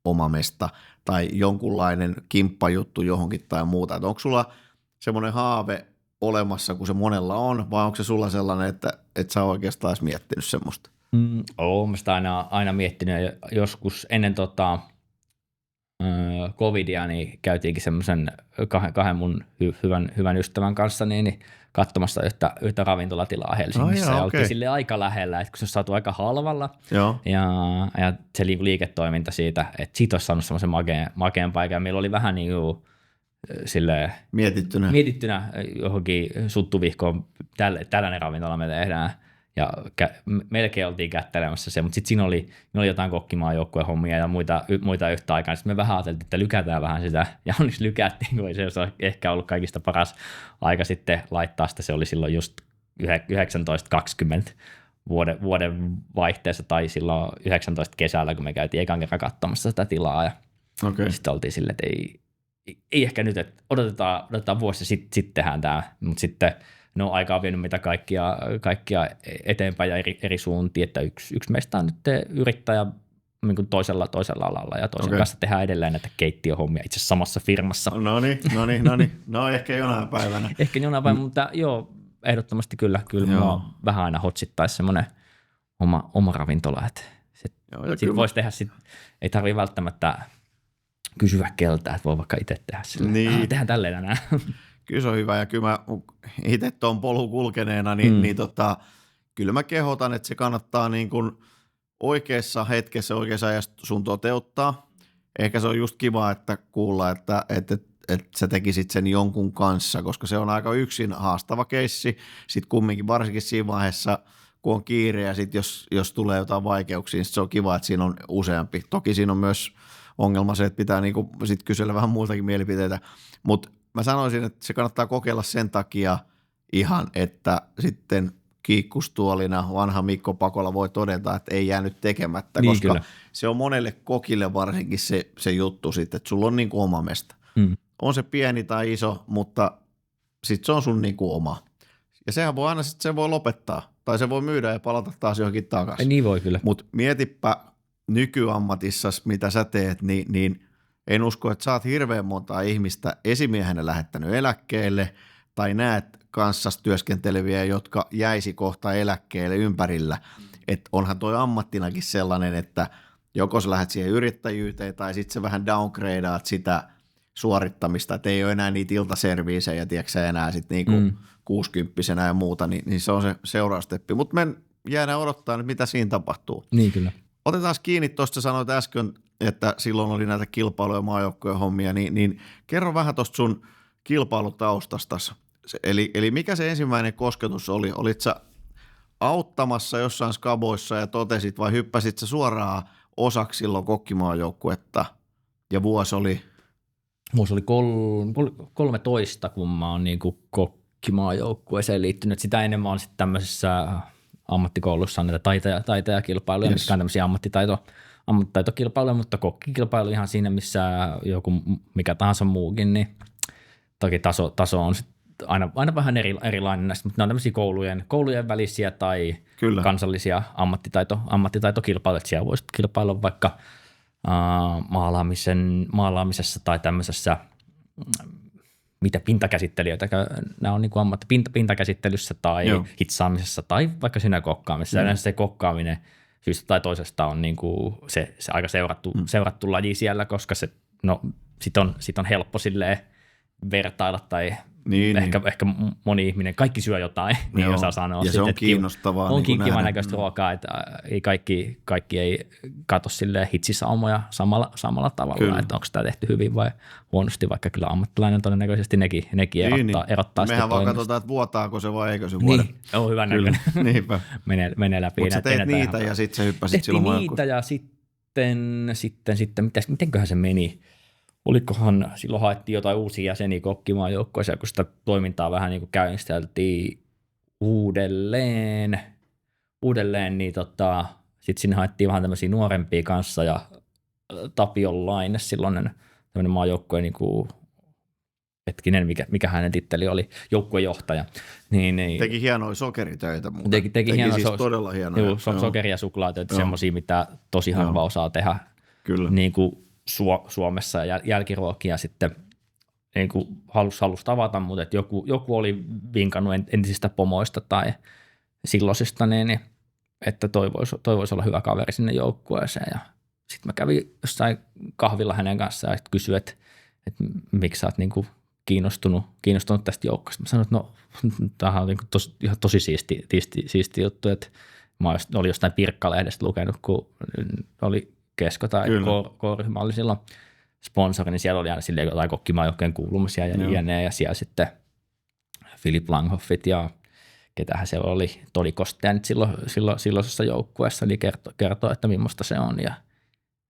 oma mesta tai jonkunlainen kimppajuttu johonkin tai muuta? Että onko sulla semmoinen haave olemassa, kun se monella on, vai onko se sulla sellainen, että sä oikeastaan olisi miettinyt semmoista? Olen sitä aina miettinyt. Joskus ennen covidia, niin käytiinkin semmoisen kahden mun hyvän ystävän kanssa niin katsomassa yhtä ravintolatilaa Helsingissä. Ja oltiin silleen aika lähellä, että kun se on saatu aika halvalla. Ja se liiketoiminta siitä, että siitä olisi saanut semmoisen makeen paikan. Meillä oli vähän niin kuin silleen mietittynä johonkin suttuvihkoon, tällainen ravintola me tehdään. Ja melkein oltiin kättelemässä se, mutta sitten siinä oli jotain kokkimaan hommia ja muita yhtä aikaa. Sitten me vähän ajateltiin, että lykätään vähän sitä, ja onneksi lykättiin, kun ei se olisi ehkä ollut kaikista paras aika sitten laittaa sitä. Se oli silloin just 1920 vuoden vaihteessa tai silloin 19 kesällä, kun me käytiin ekan kerran katsomassa sitä tilaa. Ja sitten oltiin silleen, että ei ehkä nyt, että odotetaan vuosi ja sitten tehdään tämä, mutta sitten no aika on vienyt meitä kaikkia eteenpäin ja eri suuntiin, että yksi meistä on nyt yrittäjä niin kuin toisella alalla ja toisen kanssa tehdään edelleen näitä keittiöhommia itse asiassa samassa firmassa. No niin. No ehkä jonain päivänä. Ehkä jonain päivänä, mutta joo, ehdottomasti kyllä mua vähän aina hotsittaisi semmoinen oma ravintola, että sitten voisi tehdä, ei tarvitse välttämättä kysyä keltä, että voi vaikka itse tehdä sillä. Niin. Tehdään tälleen tänään. Kyllä se on hyvä, ja kyllä mä itse tuon polun kulkeneena, kyllä mä kehotan, että se kannattaa niin kuin oikeassa hetkessä, oikeassa ajassa sun toteuttaa. Ehkä se on just kiva, että kuulla, että sä tekisit sen jonkun kanssa, koska se on aika yksin haastava keissi. Sitten kumminkin varsinkin siinä vaiheessa, kun on kiire ja sitten jos tulee jotain vaikeuksia, niin se on kiva, että siinä on useampi. Toki siinä on myös ongelma se, että pitää niinku sit kysellä vähän muiltakin mielipiteitä, mutta mä sanoisin, että se kannattaa kokeilla sen takia ihan, että sitten kiikkustuolina vanha Mikko Pakola voi todeta, että ei jäänyt tekemättä, niin, koska kyllä. Se on monelle kokille varsinkin se juttu sitten, että sulla on niin kuin oma mesta. On se pieni tai iso, mutta sitten se on sun niin kuin oma. Ja sehän voi aina sitten, se voi lopettaa tai se voi myydä ja palata taas johonkin takaisin. Niin voi kyllä. Mutta mietipä nykyammatissasi, mitä sä teet, niin en usko, että sä oot hirveän montaa ihmistä esimiehenä lähettänyt eläkkeelle tai näet kanssasi työskenteleviä, jotka jäisi kohta eläkkeelle ympärillä. Että onhan toi ammattinakin sellainen, että joko sä lähdet siihen yrittäjyyteen tai sitten sä vähän downgradeaat sitä suorittamista, että ei ole enää niitä iltaserviisejä, tiedätkö sä enää sitten niinku 60-vuotiaana ja muuta, niin se on se seuraava steppi. Mutta me jäädään odottaa nyt, mitä siinä tapahtuu. Niin kyllä. Otetaan kiinni tuosta, sanoit äsken, että silloin oli näitä kilpailuja, maajoukkojen hommia, niin kerro vähän tuosta sun kilpailutaustastasi. Eli mikä se ensimmäinen kosketus oli? Olit sä auttamassa jossain skaboissa ja totesit vai hyppäsit sä suoraan osaksi silloin kokkimaajoukkuetta ja vuosi oli? vuosi oli 13, kun mä oon niinku kokkimaajoukkueeseen liittynyt. Sitä ennen mä oon sitten tämmöisessä ammattikoulussa näitä taitajakilpailuja, mitkä on tämmöisiä ammattitaitokilpailuja, mutta kokkikilpailu ihan siinä, missä joku mikä tahansa muukin, niin toki taso on sit aina vähän erilainen näistä, mutta ne on tämmöisiä koulujen välisiä tai Kyllä. kansallisia ammattitaitokilpailuja. Siellä voisi kilpailla vaikka maalaamisessa tai tämmöisessä, mitä pintakäsittelijöitä, nämä on niin kuin pintakäsittelyssä tai hitsaamisessa tai vaikka siinä kokkaamisessa. Yleensä se kokkaaminen syystä tai toisesta on niin kuin se aika seurattu laji siellä, koska sit on helppo silleen vertailla tai ehkä moni ihminen, kaikki syö jotain, niin osaa sanoa. Ja se on kiinnostavaa. On kivan näköistä ruokaa, että ei kaikki ei katso silleen hitsisaumoja samalla tavalla, että onko tämä tehty hyvin vai huonosti, vaikka kyllä ammattilainen todennäköisesti nekin erottaa sitä. Mehän vaan katsotaan, että vuotaako se vai eikö se vuoda. Niin, on hyvä näköinen. Niinpä. menee läpi. Mutta sä teet niitä ja sitten sä hyppäsit silloin niitä ja sitten mitenköhän se meni? Olikohan, silloin haettiin jotain uusia jäseniä kokkimaan joukkoissa, kun sitä toimintaa vähän niin kuin käynnisteltiin uudelleen niin sitten sinne haettiin vähän tämmöisiä nuorempia kanssa ja Tapion Laine, silloinen tämmöinen maajoukkojen niin kuin, mikä hänen titteli oli, joukkuejohtaja. Niin, teki hienoja sokeritöitä. Teki siis todella hienoja. Sokeri- ja suklaatöitä, semmoisia, mitä tosi harva osaa tehdä. Kyllä. Niin kuin Suomessa ja jälkiruokia sitten niin kuin halusi tavata, mutta että joku oli vinkannut entisistä pomoista tai silloisista, niin, että toivoisi olla hyvä kaveri sinne joukkueeseen. Ja sitten mä kävin jossain kahvilla hänen kanssaan ja kysyin, että miksi sä oot niin kuin kiinnostunut tästä joukkueesta. Mä sanoin, että no, tämähän on niin kuin ihan tosi siisti juttu, että mä olin jostain Pirkka-lehdestä lukenut, kun oli Kesko tai K-ryhmä oli silloin sponsori, niin siellä oli aina silleen jotain kokkimaajoukkojen kuulumisia ja jne. Ja siellä sitten Philip Langhoffit ja ketähän siellä oli, Toni Kostean silloisessa joukkueessa, niin kertoi, että millaista se on. Ja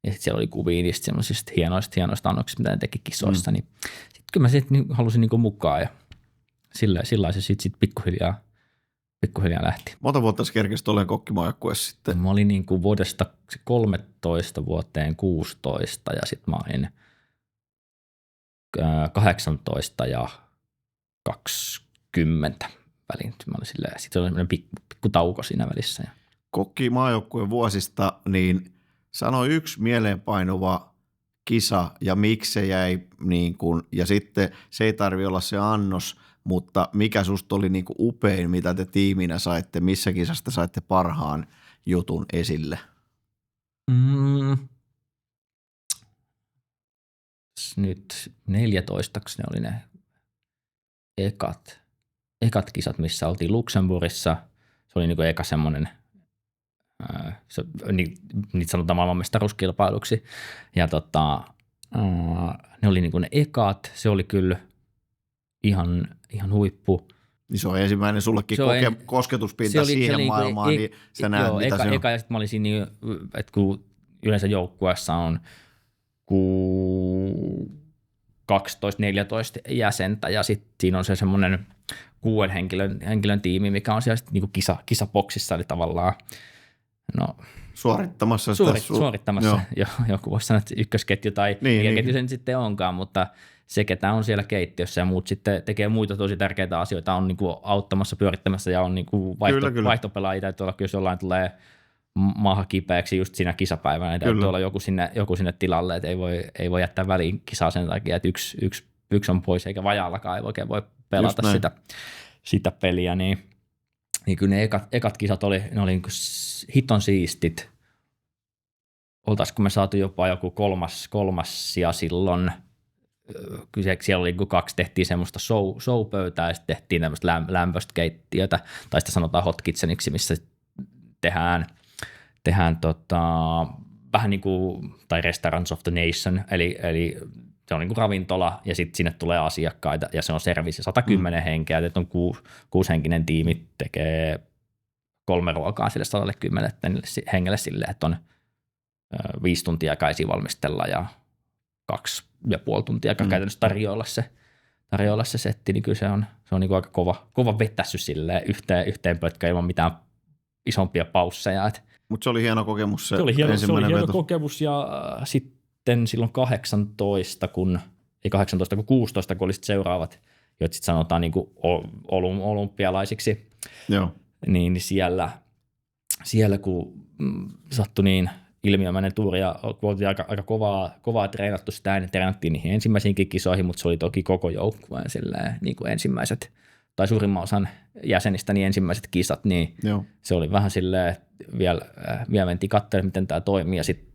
sitten siellä oli kuvia niistä semmoisista hienoista annoksista, mitä ne teki kisoissa. Niin sitten kyllä mä sitten halusin niinku mukaan ja sillä se sitten pikkuhiljaa lähti. Monta vuotta sä kerkesit olemaan kokkimaajoukkueessa sitten? Mä olin niin kuin vuodesta 13 vuoteen 16 ja sitten mä olin 18 ja 20 väliin. Sitten oli sellainen pikku tauko siinä välissä. Kokkimaajoukkueen vuosista, niin sanoi yksi mieleenpainuva kisa ja miksi se jäi niin kuin, ja sitten se ei tarvitse olla se annos, mutta mikä susta oli niin kuin upein, mitä te tiiminä saitte, missä kisasta saitte parhaan jutun esille? Nyt 14 ne oli ne ekat kisat, missä oltiin Luxemburgissa. Se oli niin kuin eka semmoinen, niitä sanotaan maailmanmestaruuskilpailuksi. Ja ne oli niin kuin ne ekat, se oli kyllä ihan huippu. Niin se on ensimmäinen sullekin kosketuspinta siihen maailmaan, niin sä näet, mitä se on. Eka, ja sitten mä olisin niin, että kun yleensä joukkueessa on 12-14 jäsentä, ja sitten siinä on se semmoinen 6 henkilön tiimi, mikä on siellä sitten niin kisaboksissa, eli tavallaan suorittamassa. Suorittamassa. Joku voisi sanoa, että ykkösketju tai mikä ketju se nyt sitten onkaan, mutta se, ketä on siellä keittiössä ja muut sitten tekee muita tosi tärkeitä asioita, on niinku auttamassa, pyörittämässä ja on niinku vaihtopelaajia, täytyy olla, jos jollain tulee maahan kipeäksi just siinä kisapäivänä, täytyy olla joku sinne tilalle, että ei voi jättää väliin kisaa sen takia, että yksi on pois eikä vajaallakaan ei oikein voi pelata sitä peliä, niin kyllä ne ekat kisat oli niinku hiton siistit. Oltaisiko me saatu jopa joku kolmas sija silloin. Kyllä siellä oli 2, tehtiin semmoista showpöytää ja sitten tehtiin tämmöistä lämpöistä keittiötä, tai sitä sanotaan hot kitcheniksi, missä tehdään vähän niin kuin, tai Restaurants of the Nation, eli se on niin kuin ravintola ja sitten sinne tulee asiakkaita ja se on servisi 110 henkeä, että on 6-henkinen tiimi tekee 3 ruokaa sille 110 hengelle silleen, että on 5 tuntia käisiä valmistella ja 2 2,5 tuntia käytännössä tarjoilla se setti, niin kyllä se on niin kuin aika kova vetäsy silleen yhteen pötkään ilman mitään isompia pausseja. Mutta se oli hieno kokemus se oli hieno kokemus ja sitten silloin 18, kun 16, kun oli seuraavat, joita sitten sanotaan niin kuin olympialaisiksi, joo. Niin siellä kun sattui niin ilmiömäinen tuuri ja oltiin aika kovaa treenattu sitä, niin treenattiin niihin ensimmäisiinkin kisoihin, mutta se oli toki koko joukkueen niin kuin ensimmäiset, tai suurimman osan jäsenistä niin ensimmäiset kisat, niin joo. Se oli vähän silleen, vielä mentiin katselemaan, miten tämä toimii, ja sitten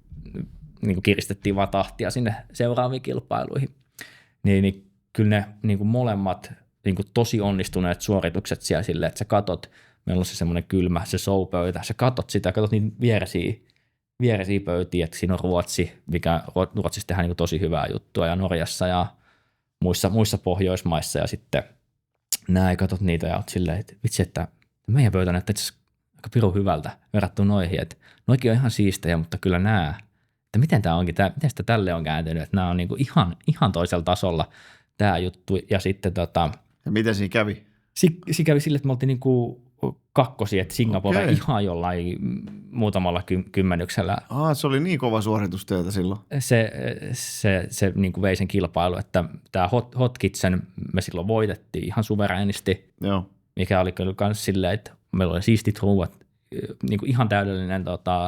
niin kuin kiristettiin vaan tahtia sinne seuraaviin kilpailuihin. Niin kyllä ne niin kuin molemmat niin kuin tosi onnistuneet suoritukset siellä silleen, että sä katot, meillä on se semmoinen kylmä, se showpöytä, sä katot niin vieresiä pöytiä, että siinä on Ruotsi, mikä Ruotsissa tehdään niin tosi hyvää juttua, ja Norjassa ja muissa Pohjoismaissa, ja sitten näin, katot niitä, ja oot silleen, että vitsi, että meidän pöytä näyttää itse aika pirun hyvältä verrattuna noihin, että noikin on ihan siistejä, mutta kyllä nämä, että miten tämä onkin, miten sitä tälle on kääntynyt, että nämä on niin kuin ihan toisella tasolla tämä juttu, ja sitten ja miten siinä kävi? Siinä kävi sille, että me oltiin niin kuin kakkosia, että Singapore ihan jollain muutamalla kymmenyksellä. Se oli niin kova suoritus teiltä silloin. Se niin kuin vei sen kilpailu, että tämä Hot Kitchen me silloin voitettiin ihan suvereenisti, joo. Mikä oli kyllä myös silleen, että meillä oli siistit ruuat, niin kuin ihan täydellinen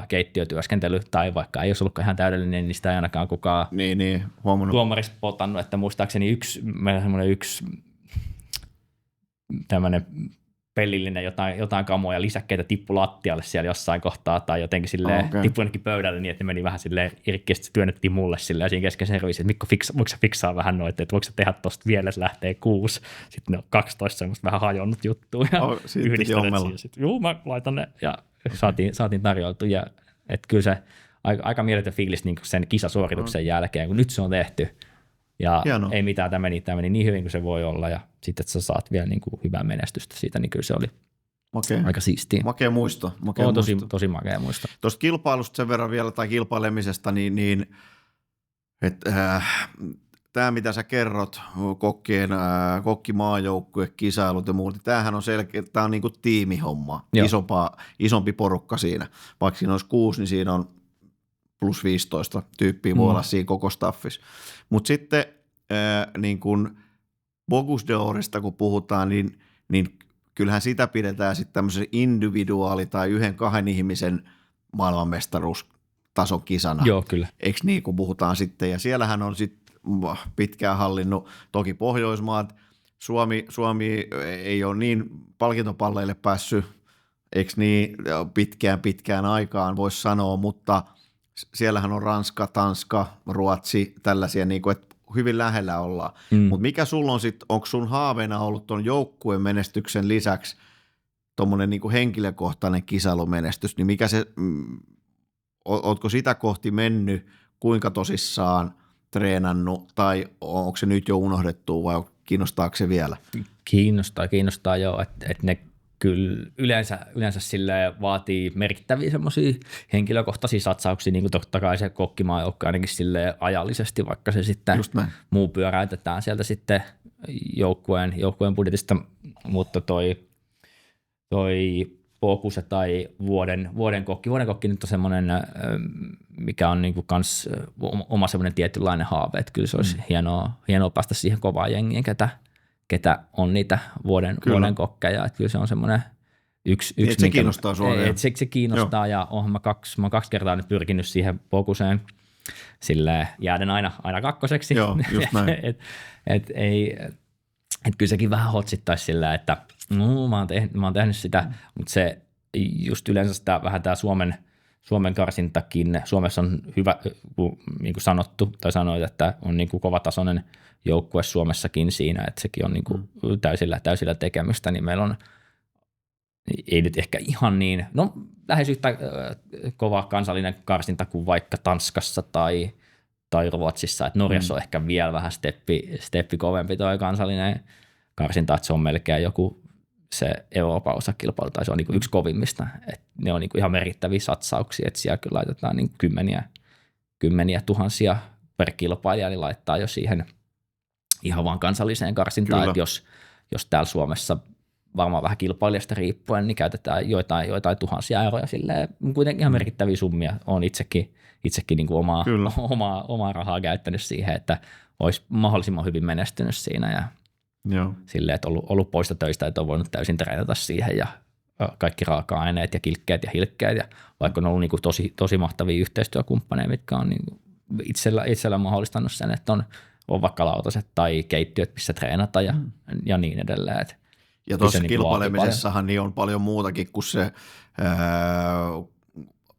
keittiötyöskentely, tai vaikka ei olisi ollutkaan ihan täydellinen, niin sitä ei ainakaan kukaan tuomarissa potannut, että muistaakseni meillä on semmoinen yksi tämmöinen pellillinen jotain kamoja lisäkkeitä tippu lattialle siellä jossain kohtaa tai jotenkin silleen tippu jonnekin pöydälle niin, että ne meni vähän silleen irkkeästi, työnnettiin mulle silleen siinä kesken serviisi, että Mikko, voiko sä fiksaa vähän noita, että voiko sä tehdä tosta vielä, että lähtee 6, sitten ne on 12 semmoista vähän hajonnut juttua ja yhdistäneet siihen. Sitten, juu, mä laitan ne ja saatiin tarjoltu ja että kyllä se aika mieletön fiilis niin sen kisasuorituksen jälkeen, kun nyt se on tehty. Ja hienoa. Ei mitään, tämä meni niin hyvin kuin se voi olla ja sitten, että sä saat vielä niin kuin hyvää menestystä siitä, niin kyllä se oli aika siistiä. Makea muisto. Tosi makea muisto. Tuosta kilpailusta sen verran vielä tai kilpailemisesta, niin tämä mitä sä kerrot, kokkimaajoukkue, kisailut ja muut, tämähän on selkeä, tämä on niin kuin tiimihomma, isompi porukka siinä. Vaikka siinä olisi 6, niin siinä on plus 15 tyyppiä voi olla siinä koko staffissa. Mutta sitten niin kun Bocuse d'Orista kun puhutaan, niin kyllähän sitä pidetään sitten tämmöisen individuaali- tai 1-2 ihmisen maailmanmestaruustason kisana. Joo, kyllä. Eikö niin, kun puhutaan sitten, ja siellähän on sitten pitkään hallinnut, toki Pohjoismaat, Suomi ei ole niin palkintopalleille päässyt, eikö niin, pitkään aikaan voisi sanoa, mutta siellähän on Ranska, Tanska, Ruotsi, tällaisia, niin kuin, että hyvin lähellä ollaan. Mutta mikä sulla on sitten, onko sun haaveena ollut tuon joukkueen menestyksen lisäksi tuommoinen niin kuin henkilökohtainen kisailumenestys, niin mikä se, ootko sitä kohti mennyt, kuinka tosissaan treenannut, tai onko se nyt jo unohdettu vai kiinnostaako se vielä? Kiinnostaa joo, että ne kyllä yleensä sille vaatii merkittäviä semmoisia henkilökohtaisia satsauksia, niin kuin totta kai se kokkimaajoukko ainakin sille ajallisesti, vaikka se sitten muu pyöräytetään sieltä sitten joukkueen budjetista, mutta toi Bocuse tai vuoden kokki nyt on semmoinen, mikä on niinku kans oma semmoinen tietynlainen haave, että kyllä se olisi hienoa päästä siihen kovaan jengiin, ketä on niitä vuoden kokkeja, että kyllä se on semmoinen yksi se kiinnostaa suoraan. Se kiinnostaa ja mä oon 2 kertaa nyt pyrkinyt siihen Bocuseen silleen jääden aina kakkoseksi. Joo, just näin. et kyllä sekin vähän hotsittaisi sillä, että mä oon tehnyt sitä, mutta se just yleensä sitä vähän tämä Suomen karsintakin, Suomessa on hyvä, niin kuin sanottu, tai sanoit, että on niin kuin kovatasoinen joukkue Suomessakin siinä, että sekin on niin kuin täysillä tekemistä, niin meillä on, ei nyt ehkä ihan niin, no lähes yhtä kova kansallinen karsinta kuin vaikka Tanskassa tai Ruotsissa, että Norjassa on ehkä vielä vähän steppi kovempi toi kansallinen karsinta, että se on melkein joku se Euroopan osakilpailu, tai se on niin kuin yksi kovimmista, että ne on niin kuin ihan merkittäviä satsauksia, että siellä kyllä laitetaan niin kymmeniä tuhansia per kilpailija, niin laittaa jo siihen ihan vaan kansalliseen karsintaan, että jos täällä Suomessa varmaan vähän kilpailijasta riippuen, niin käytetään joitain tuhansia euroja silleen, kuitenkin ihan merkittäviä summia. Olen itsekin niin kuin omaa rahaa käyttänyt siihen, että olisi mahdollisimman hyvin menestynyt siinä ja silleen, että ollut poista töistä, että on voinut täysin treenata siihen ja kaikki raaka-aineet ja kilkkeet ja hilkkeet ja vaikka on ollut niin kuin tosi mahtavia yhteistyökumppaneja, mitkä on niin kuin itsellä mahdollistanut sen, että on vaikka lautaset tai keittiöt, missä treenata ja niin edelleen. Ja tuossa kilpailemisessahan niin on paljon muutakin kuin se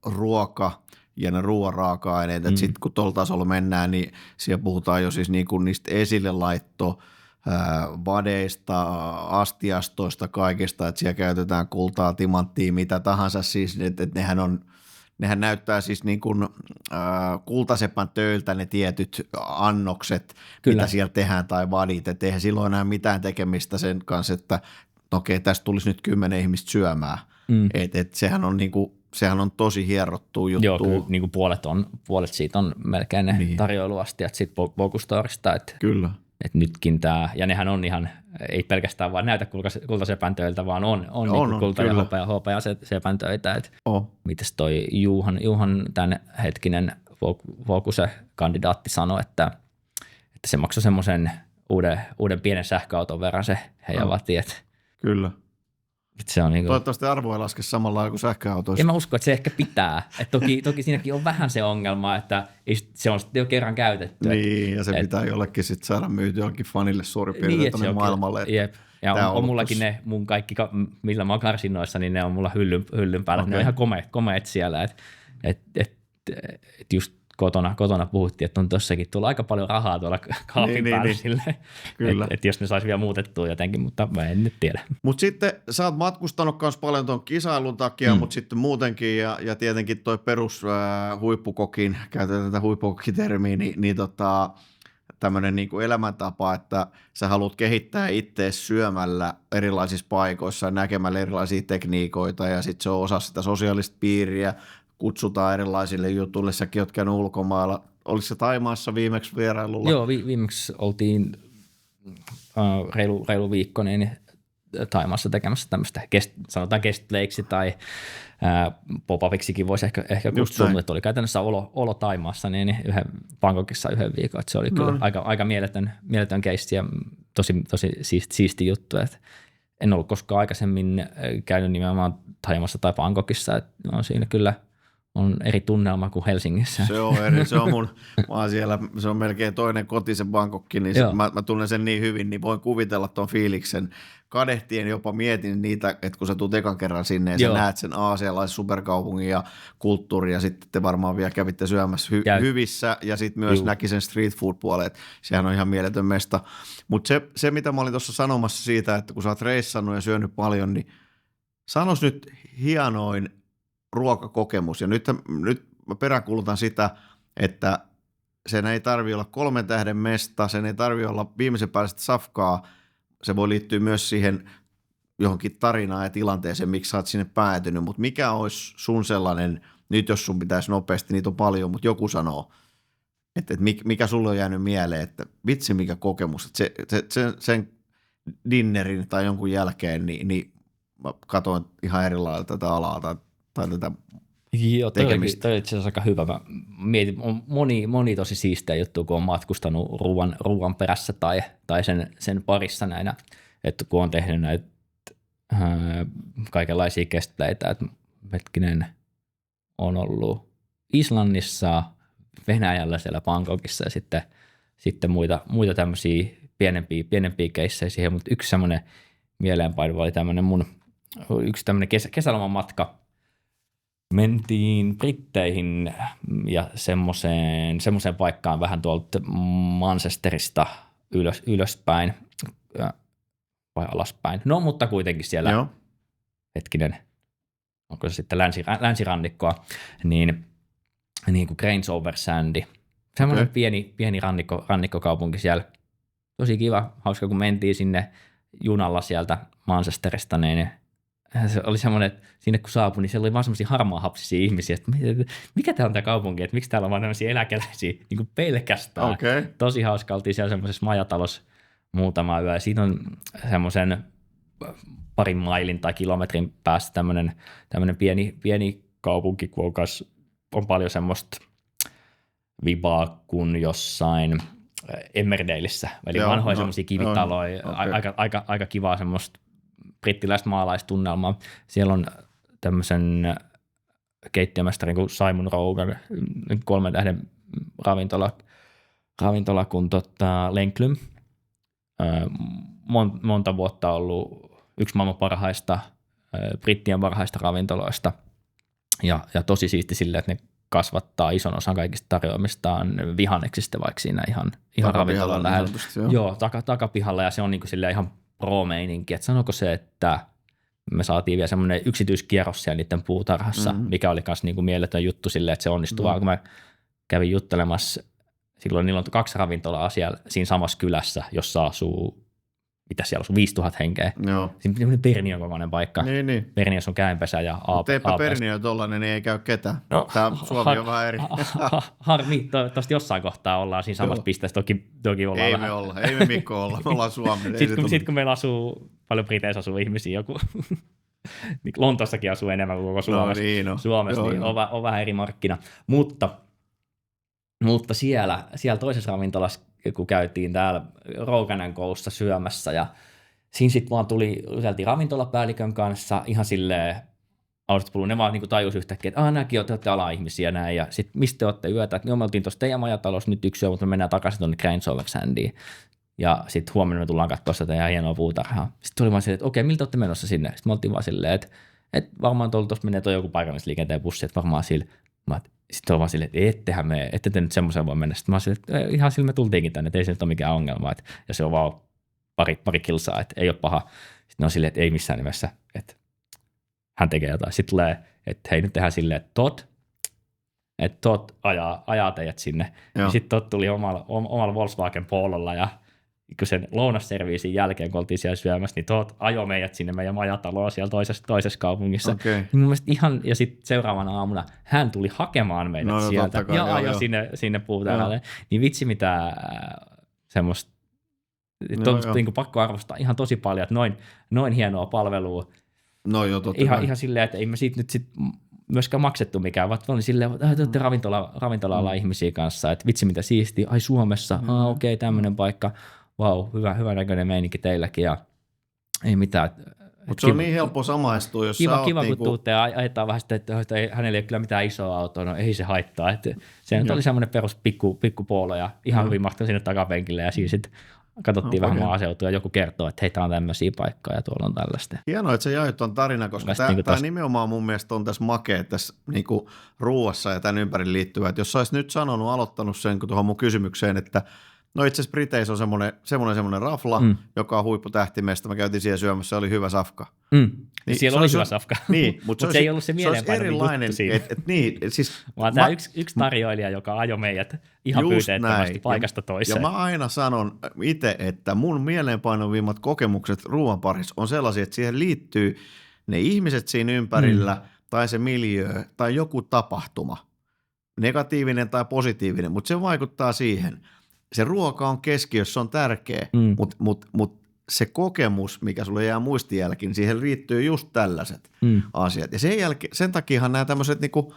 ruoka ja ne ruoan raaka-aineet. Sitten kun tuolla tasolla mennään, niin siellä puhutaan jo siis niinku niistä esille laitto vadeista, astiastoista, kaikista, että siellä käytetään kultaa, timanttia, mitä tahansa siis, että nehän näyttää siis niin kuin kultasepän töiltä ne tietyt annokset, mitä siellä tehdään tai vadit, että eihän silloin enää mitään tekemistä sen kanssa, että okei, tästä tulisi nyt 10 ihmistä syömään, että sehän on tosi hierottu juttu. Joo, kyllä niin kuin puolet siitä on melkein ne tarjoiluastiat siitä Bogustorista, että kyllä. Että nytkin tämä, ja nehän on ihan, ei pelkästään vaan näytä kultasepän töiltä, vaan on niin kulta- ja hopea sepän töitä. Mites toi Juhan tämän hetkinen Focuse-kandidaatti sanoi, että se maksoi semmoisen uuden pienen sähköauton verran se heidän vati. Kyllä. Se on niinku... Toivottavasti arvo ei laske samalla lailla kuin sähköautoissa. En mä usko, että se ehkä pitää. Et toki siinäkin on vähän se ongelma, että se on sitten jo kerran käytetty. Niin, ja se pitää jollekin sitten saada myyty jollekin fanille suurin piirtein tuonne maailmalle. Jep. Ja on mullakin ne mun kaikki, millä mä oon karsinoissa, niin ne on mulla hyllyn päällä. Okay. Ne on ihan komeet siellä. Et just kotona puhuttiin, että on tossakin tullut aika paljon rahaa tuolla kaapin päällä silleen, että jos ne saisi vielä muutettua jotenkin, mutta mä en nyt tiedä. Mutta sitten sä oot matkustanut myös paljon tuon kisailun takia, mutta sitten muutenkin ja tietenkin toi perus huippukokin, käytetään tätä huippukokitermiä, niin tämmöinen niinku elämäntapa, että sä haluat kehittää itseäsi syömällä erilaisissa paikoissa, näkemällä erilaisia tekniikoita ja sitten se on osa sitä sosiaalista piiriä, kutsutaan erilaisille jutuille. Säkin oot käynyt ulkomailla. Oliko se Thaimaassa viimeksi vierailulla? Joo, viimeksi oltiin reilu viikko niin Thaimaassa tekemässä tämmöistä, sanotaan guest plakeksi tai pop-upiksikin voisi ehkä kutsua, mutta oli käytännössä olo Thaimaassa niin Bangkokissa yhden viikon. Että se oli kyllä aika mieletön keissi ja tosi siisti juttu. Että en ollut koskaan aikaisemmin käynyt nimenomaan Thaimaassa tai Bangkokissa. Että on siinä kyllä on eri tunnelma kuin Helsingissä. Se on eri, se on melkein toinen koti se Bangkokki, niin mä tunnen sen niin hyvin, niin voin kuvitella tuon fiiliksen. Kadehtien jopa mietin niitä, että kun sä tulet ekan kerran sinne ja sä näet sen aasialaisen superkaupungin ja kulttuurin ja sitten te varmaan vielä kävitte syömässä hyvissä ja sitten myös näki sen street food puoleen, että sehän on ihan mieletön mesta. Mutta se, mitä mä olin tuossa sanomassa siitä, että kun sä oot reissannut ja syönyt paljon, niin sanois nyt hienoin ruokakokemus. Ja nyt mä peräänkuulutan sitä, että sen ei tarvitse olla 3 tähden mesta, sen ei tarvitse olla viimeisen päälle safkaa, se voi liittyä myös siihen johonkin tarinaan ja tilanteeseen, miksi sä oot sinne päätynyt, mutta mikä olisi sun sellainen, nyt jos sun pitäisi nopeasti, niitä on paljon, mutta joku sanoo, että mikä sulle on jäänyt mieleen, että vitsi mikä kokemus, että sen dinnerin tai jonkun jälkeen, niin mä katsoin ihan eri lailla tätä alaa tai tätä tekemistä. Toi on itse asiassa aika hyvä. Mä mietin, on moni tosi siistejä juttu, kun on matkustanut ruoan perässä tai sen parissa näinä, että kun on tehnyt näitä kaikenlaisia guestplaytä, että hetkinen on ollut Islannissa, Venäjällä siellä Bangkokissa ja sitten muita tämmöisiä pienempiä keissejä siihen, mutta yksi semmoinen mieleenpainuva oli tämmöinen yksi tämmöinen kesäloman matka. Mentiin Britteihin ja semmoiseen paikkaan vähän tuolta Manchesterista ylöspäin vai alaspäin. No, mutta kuitenkin siellä, hetkinen, onko se sitten länsirannikkoa, niin kuin Grange over Sandy. Semmoinen pieni rannikkokaupunki siellä. Tosi kiva, hauska kun mentiin sinne junalla sieltä Manchesterista, niin se oli semmoinen, että sinne kun saapui, niin siellä oli vaan semmoisia harmaahapsisia ihmisiä, että mikä tämä on tämä kaupunki, että miksi täällä on vaan tämmöisiä eläkeläisiä niin kuin pelkästään. Okay. Tosi hauska, oltiin siellä semmoisessa majatalossa muutama yö, ja siinä on semmoisen parin mailin tai kilometrin päästä tämmöinen pieni kaupunki, kun on paljon semmoista vibaa kuin jossain Emmerdaleissa, eli vanhoja semmoisia kivitaloja, aika kivaa semmoista brittiläistä maalaistunnelmaa. Siellä on tämmöisen keittiömestarin kuin Simon Rogan, 3 tähden ravintola kuin Lenklym. Monta vuotta ollut yksi maailman parhaista, brittien parhaista ravintoloista. Ja tosi siisti silleen, että ne kasvattaa ison osan kaikista tarjoamistaan vihanneksista, vaikka siinä ihan ravintolan lähellä. Joo, takapihalla, ja se on niinku silleen ihan pro-meininki. Et sanoiko se, että me saatiin vielä semmoinen yksityiskierros siellä niiden puutarhassa, mikä oli myös niinku mieletön juttu silleen, että se onnistuu vaan, kun mä kävin juttelemassa, silloin niillä on 2 ravintolaa siellä siinä samassa kylässä, jossa asuu, mitä siellä asuu, 5000 henkeä. Joo. Siinä on Perniön kokoinen paikka. Niin. Perniössä on käenpesä ja teepä Perniö tollainen, niin ei käy ketään. No, tämä Suomi on vähän eri. Harmi, toivottavasti jossain kohtaa ollaan siinä samassa pisteessä. Toki ollaan ei vähän. Ei me Mikko olla, me ollaan Suomi. Sitten kun meillä asuu, paljon Briteissä asuu ihmisiä, joku Lontossakin asuu enemmän kuin koko Suomessa, niin on vähän eri markkina. Mutta siellä toisessa ravintolassa, kun käytiin täällä Rogan & Go'ssa syömässä, ja siinä sitten vaan yseltiin ravintolapäällikön kanssa ihan silleen auditpuluun, ne vaan niinku tajusi yhtäkkiä, että nämäkin olette ala-ihmisiä näin, ja sitten mistä te olette yötä, että me oltiin tuossa teidän majatalossa nyt yksi yö, mutta me mennään takaisin tuonne Grange Over Sandyin, ja sitten huomenna me tullaan katsoa sitä teidän hienoa puutarhaa. Sitten tuli vaan silleen, että okei, miltä olette menossa sinne? Sitten me oltiin vaan silleen, että varmaan tuossa menee tuo joku paikallisliikenteen bussi, että varmaan sillä. Sitten on vaan silleen, että ette te nyt semmoiseen voi mennä. Sitten mä oon silleen, että ihan sillä me tultiinkin tänne, että ei se nyt ole mikään ongelma. Ja se on vaan pari kilsaa, että ei ole paha. Sitten on silleen, että ei missään nimessä, että hän tekee jotain. Sitten tulee, että hei, nyt tehdään silleen, että Todd ajaa teidät sinne. Ja sitten Todd tuli omalla Volkswagen Pololla, ja kun sen lounasserviisin jälkeen, kun oltiin siellä syömässä, niin Todd ajoi meidät sinne meidän majataloon siellä toisessa kaupungissa. Okay. Mun mielestä ja sitten seuraavana aamuna hän tuli hakemaan meidät sieltä ja ajoi sinne puutarhalle. Niin vitsi mitä semmoista, niin pakko arvostaa ihan tosi paljon, että noin hienoa palvelua. No joo, ihan silleen, että ei me siitä nyt myöskään maksettu mikään, vaan oli silleen, että te olette ravintola-alalla ihmisiä kanssa, että vitsi mitä siistiä, ai Suomessa, okei, tämmöinen paikka. Vau, hyvä näköinen meininki teilläkin, ja ei mitään. Mutta se on niin helppo samaistua, jos kiva, kun tuutte ja ajetaan vähän sitten, että hänellä ei ole kyllä mitään isoa autoa, no ei se haittaa. Että se nyt oli semmoinen perus pikku poolo, ja ihan hyvin mahtui sinne takapenkille, ja siinä sitten katsottiin vähän maaseutua, ja joku kertoo, että hei, tää on tämmöisiä paikkoja, ja tuolla on tällaista. Hienoa, että sä jaoit tuon tarinan, koska tämä nimenomaan mun mielestä on tässä makea tässä niinku ruuassa ja tämän ympäri liittyvä. Että jos sä olisit nyt aloittanut sen tuohon mun kysymykseen, että no itse asiassa Briteissä on semmoinen rafla, joka on huipputähtimestä. Mä käytiin siellä syömässä, se oli hyvä safka. Niin, siellä oli hyvä safka, niin, mutta se ei ollut se mieleenpainavin juttu siinä. Vaan tämä yksi tarjoilija, joka ajoi meidät ihan pyyteettömästi paikasta toiseen. Ja mä aina sanon itse, että mun mieleenpainavimmat kokemukset ruoan parissa on sellaisia, että siihen liittyy ne ihmiset siinä ympärillä tai se miljöö tai joku tapahtuma, negatiivinen tai positiivinen, mutta se vaikuttaa siihen. Se ruoka on keskiössä, on tärkeä, mutta se kokemus, mikä sulle jää muistijälkiin, siihen liittyy just tällaiset asiat. Ja sen takiahan nämä tämmöiset niinku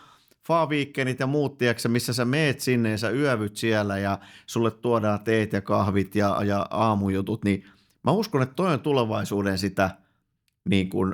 faa-viikkenit ja muut, tiiäksä, missä sä meet sinne ja sä yövyt siellä ja sulle tuodaan teet ja kahvit ja aamujutut, niin mä uskon, että toi on tulevaisuuden sitä niin kuin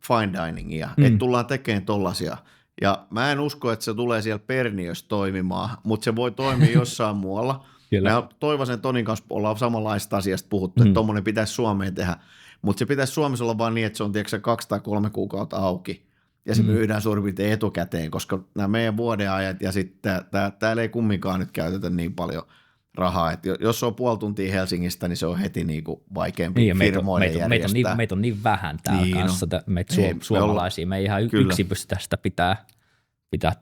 fine diningia, että tullaan tekemään tollaisia. Ja mä en usko, että se tulee siellä Perniössä toimimaan, mutta se voi toimia jossain muualla. Mä toivoisin, että Tonin kanssa ollaan samanlaista asiasta puhuttu, että tommoinen pitäisi Suomeen tehdä, mutta se pitäisi Suomessa olla vaan niin, että se on tiedätkö, 2 tai 3 kuukautta auki ja se myydään suurin piirtein etukäteen, koska nämä meidän vuodenajat ja sitten täällä ei kumminkaan nyt käytetä niin paljon rahaa, että jos on puoli tuntia Helsingistä, niin se on heti niinku vaikeampi firmoille järjestää. Meitä on niin vähän täällä kanssa, meitä suomalaisia, me ei ihan yksin pystytä sitä pitää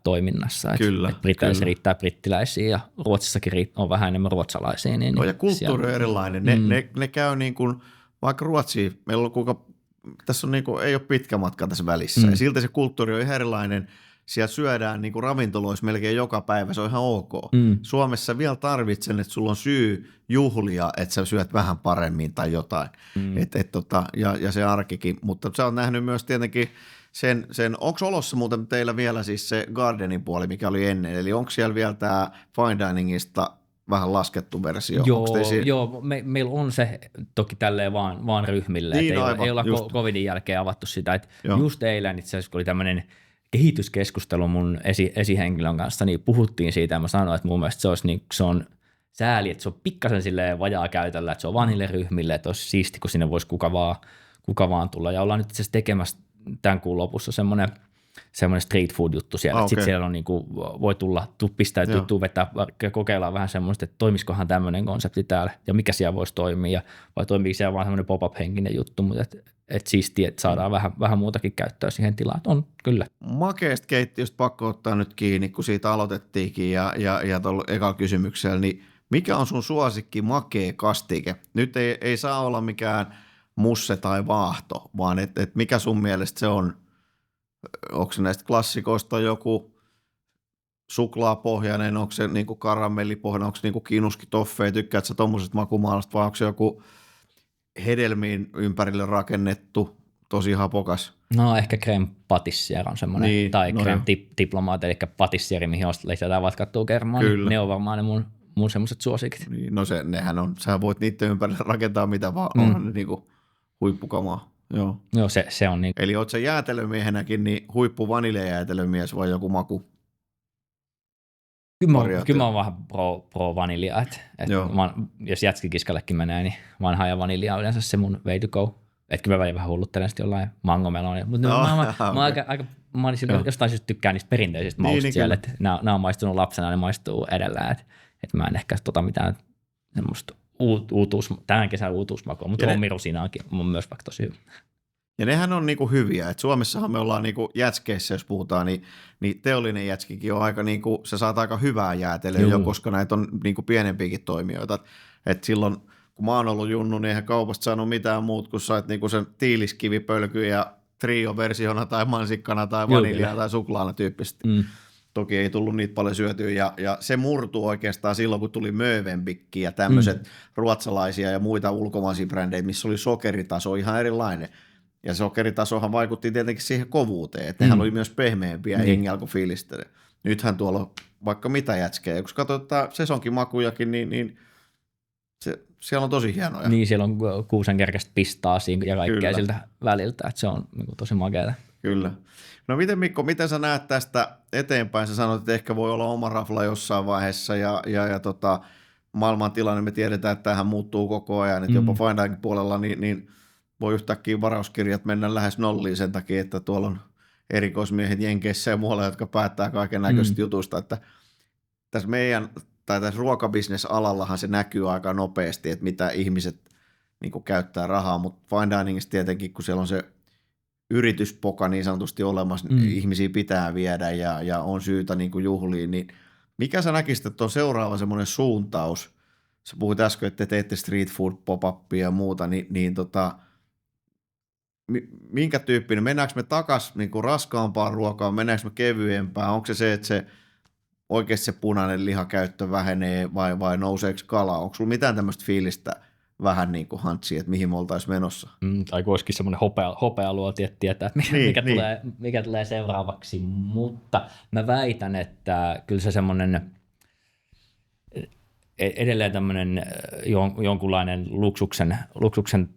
toiminnassa. Kyllä. Briteissä riittää brittiläisiä ja Ruotsissakin on vähän enemmän ruotsalaisia. Niin ja kulttuuri on erilainen. Ne käy niin kuin, vaikka Ruotsiin, meillä on kuinka tässä on niinku, ei ole pitkä matka tässä välissä. Ja silti se kulttuuri on ihan erilainen. Siellä syödään niinku ravintoloissa melkein joka päivä, se on ihan ok. Suomessa vielä tarvitsen, että sulla on syy juhlia, että sä syöt vähän paremmin tai jotain. Ja se arkikin. Mutta sä oot nähnyt myös tietenkin sen onko olossa muuten teillä vielä siis se gardenin puoli, mikä oli ennen? Eli onko siellä vielä tämä fine diningista vähän laskettu versio? Joo, meillä on se toki tälleen vaan ryhmille, niin, että ei olla covidin jälkeen avattu sitä. Että just eilen itse asiassa, kun oli tämmöinen kehityskeskustelu mun esihenkilön kanssa, niin puhuttiin siitä ja mä sanoin, että mun mielestä se on sääli, että se on pikkasen silleen vajaa käytöllä, että se on vaan niille ryhmille, että olisi siisti, kun sinne voisi kuka vaan tulla. Ja ollaan nyt itse asiassa tekemässä tämän kuun lopussa semmoinen street food juttu siellä. Sitten siellä on niinku, voi pistäytyä, vetää, kokeillaan vähän semmoista, että toimisikohan tämmöinen konsepti täällä ja mikä siellä voisi toimia. Vai toimiiko siellä vaan semmoinen pop-up-henkinen juttu, mutta et siistiä, että saadaan vähän muutakin käyttöä siihen tilaan. On kyllä. Makeasta keittiöstä pakko ottaa nyt kiinni, kun siitä aloitettiinkin ja tuolla ekalla kysymyksellä, niin mikä on sun suosikki makea kastike? Nyt ei saa olla mikään musse tai vaahto, vaan et mikä sun mielestä se on? Onko se näistä klassikoista joku suklaapohjainen, onko se niinku karamellipohjainen, onko se niinku kinuskitoffeja, tykkäät sä tommosesta makumaalasta vai onko se joku hedelmiin ympärille rakennettu, tosi hapokas? No ehkä crème pâtissière on semmoinen, niin, tai crème diplomaat, eli patissieri, mihin lisätään vatkattua kermaa, niin ne on varmaan ne mun semmoiset suosikit. Niin, no nehän on, sä voit niiden ympärille rakentaa mitä vaan, onhan ne niinku huippukamaa. Joo, se on niin. Eli oot sä jäätelömiehenäkin, niin huippu vaniljajäätelömies vai joku maku? Kyllä mä oon vähän pro vanilja, että jos jätskikiskallekin menee, niin vanha ja vanilja on yleensä se mun way to go. Että kyllä mä vähän hulluttelen sitten jollain mangomelonia. Mutta mä jostain syystä tykkään niistä perinteisistä mausta siellä, että nämä on maistunut lapsena, ne maistuu edelleen. Että mä en ehkä mitään semmoista tämän kesän uutuusmakua, mutta rommirusinaankin on myös vaikka tosi hyvä. Ja nehän on niinku hyviä, että Suomessahan me ollaan niinku jätskeissä, jos puhutaan, niin teollinen jätskikin on aika niinku, se saat aika hyvää jäätelöä jo, koska näitä on niinku pienempiäkin toimijoita. Et silloin, kun mä oon ollut junnu, niin eihän kaupasta saanut mitään muut, kun sait niinku sen tiiliskivipölky ja trio-versiona tai mansikkana tai vaniljaa tai suklaana tyyppisesti. Toki ei tullut niitä paljon syötyä, ja se murtui oikeastaan silloin, kun tuli Mövenpick ja tämmöiset ruotsalaisia ja muita ulkomaisia brändejä, missä oli sokeritaso ihan erilainen. Ja sokeritasohan vaikutti tietenkin siihen kovuuteen, että nehän oli myös pehmeämpiä ja jengi alkoi fiilistellä. Nythän tuolla on vaikka mitä jätskejä, kun katsotaan sesonkimakujakin, niin siellä on tosi hienoja. Niin, siellä on kuusenkerkästä pistaa siinä ja kaikkea siltä väliltä, että se on tosi makeata. Kyllä. No miten Mikko, miten sä näet tästä eteenpäin? Sä sanoit, että ehkä voi olla oma rafla jossain vaiheessa ja maailman tilanne, me tiedetään, että tämähän muuttuu koko ajan, että jopa fine dining puolella niin voi yhtäkkiä varauskirjat mennä lähes nolliin sen takia, että tuolla on erikoismiehet Jenkeissä ja muualla, jotka päättää kaiken näköistä jutusta, että tässä tässä ruokabisnesalallahan se näkyy aika nopeasti, että mitä ihmiset niin käyttää rahaa, mutta fine diningissa tietenkin, kun siellä on se yrityspoka niin sanotusti olemassa, ihmisiä pitää viedä ja on syytä niin kuin juhliin, niin mikä sä näkisit, että on seuraava semmoinen suuntaus? Sä puhuit äsken, että teette street food pop-upia ja muuta, niin minkä tyyppinen? Mennäänkö me takaisin niin kuin raskaampaan ruokaan, mennäänkö me kevyempään? Onko se, että se oikeasti se punainen lihakäyttö vähenee vai nouseeko kala? Onko sulla mitään tämmöistä fiilistä vähän niin kuin hantsia, että mihin me oltaisiin menossa? Tai olisikin semmoinen hopealuoti, että tietää, että mikä tulee seuraavaksi, mutta mä väitän, että kyllä se semmoinen edelleen tämmöinen jonkunlainen luksuksen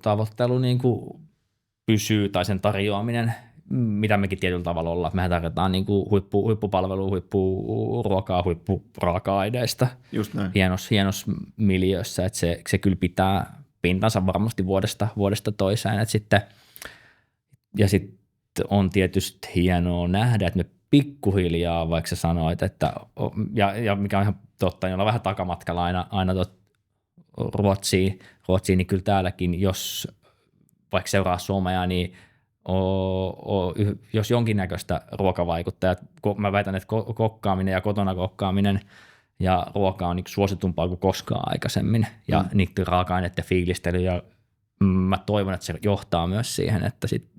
tavoittelu niin kuin pysyy, tai sen tarjoaminen, mitä mekin tietyllä tavalla ollaan. Mehän tarjotaan niin kuin huippupalvelua, huippuruokaa, huippuraaka-aineista hienossa miljöössä, että se kyllä pitää pintansa varmasti vuodesta toiseen. Sitten on tietysti hienoa nähdä, että me pikkuhiljaa, vaikka sä sanoit, että, ja mikä on ihan totta, niin ollaan vähän takamatkalla aina Ruotsiin, niin kyllä täälläkin, jos vaikka seuraa Suomea, niin jos jonkinnäköistä ruokavaikuttajaa, mä väitän, että kokkaaminen ja kotona kokkaaminen ja ruoka on niin suositumpaa kuin koskaan aikaisemmin, ja niiden raaka-aineiden fiilistely ja mä toivon, että se johtaa myös siihen, että sit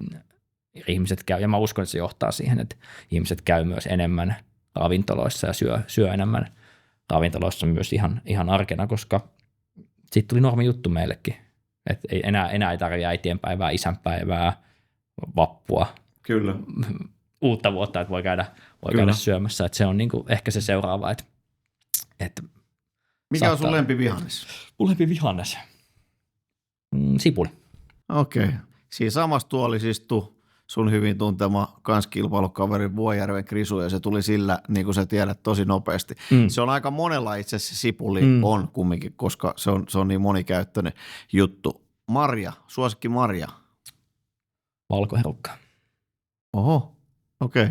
ihmiset käy, ja mä uskon, että se johtaa siihen, että ihmiset käy myös enemmän ravintoloissa ja syö enemmän ravintoloissa myös ihan arkena, koska siitä tuli normi juttu meillekin. Että enää ei tarvitse äitienpäivää, isänpäivää, vappua, Kyllä. uutta vuotta, että voi käydä syömässä. Että se on niinku ehkä se seuraava. Että mikä on sun lempivihannes? Mun lempivihannes? Sipuli. Okei. Siinä samassa tuolissa istui sun hyvin tuntema kanskilpailukaveri Vuojärven Krisu, ja se tuli sillä, niin kuin sä tiedät, tosi nopeasti. Se on aika monella itse asiassa sipuli on kumminkin, koska se on niin monikäyttöinen juttu. Marja, suosikki marja. Valkoherukka. Oho, okei.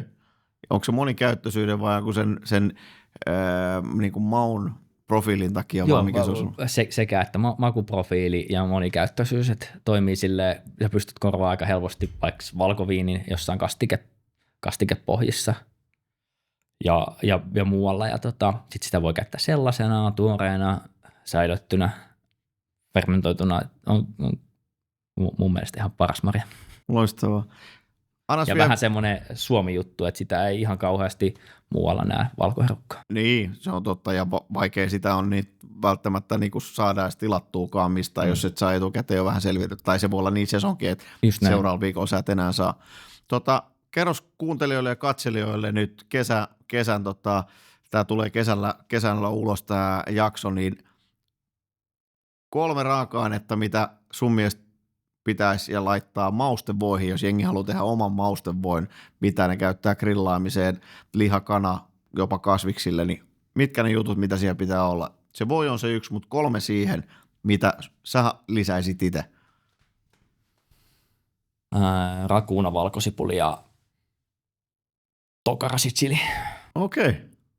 Onko se monikäyttöisyyden vai onko sen niin kuin maun profiilin takia? Joo, vai mikä se on? Sekä että makuprofiili ja monikäyttöisyys, että toimii silleen, ja pystyt korvaamaan aika helposti vaikka valkoviinin jossain kastikepohjissa ja muualla. Ja sit sitä voi käyttää sellaisena, tuoreena, säilöttynä, fermentoituna. On mun mielestä ihan paras marja. Loistavaa. Ja vähän semmoinen Suomi-juttu, että sitä ei ihan kauheasti muualla näe valkoherukkaa. Niin, se on totta, ja vaikea sitä on niin välttämättä niin kuin saada edes tilattuukaan mistään, jos et saa etukäteen jo vähän selvitä. Tai se voi olla niin sesonkin, että seuraavalla viikolla sä et enää saa. Kerros kuuntelijoille ja katselijoille nyt kesän tämä tulee kesällä ulos tämä jakso, niin 3 raaka-ainetta, mitä sun mielestä pitäisi ja laittaa maustevoihin, jos jengi haluaa tehdä oman maustevoin, mitä ne käyttää grillaamiseen, liha, kana, jopa kasviksille, niin mitkä ne jutut, mitä siellä pitää olla? Se voi on se yksi, mutta 3 siihen, mitä sä lisäisit itse? Rakuuna, valkosipuli ja tokarasitsili. Okei,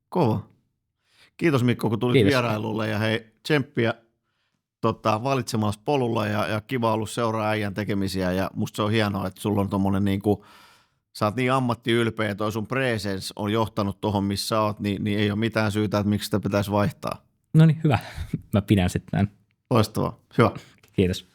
kova. Kiitos Mikko, kun tulit vierailulle, ja hei, tsemppiä valitsemassa polulla, ja kiva ollut seuraa äijän tekemisiä, ja musta se on hienoa, että sulla on tommonen niinku, sä oot niin ammattiylpeä, ja toi sun presence on johtanut tohon, missä oot, niin ei ole mitään syytä, että miksi sitä pitäisi vaihtaa. No niin, hyvä. Mä pidän sitten näin. Loistavaa. Hyvä. Kiitos.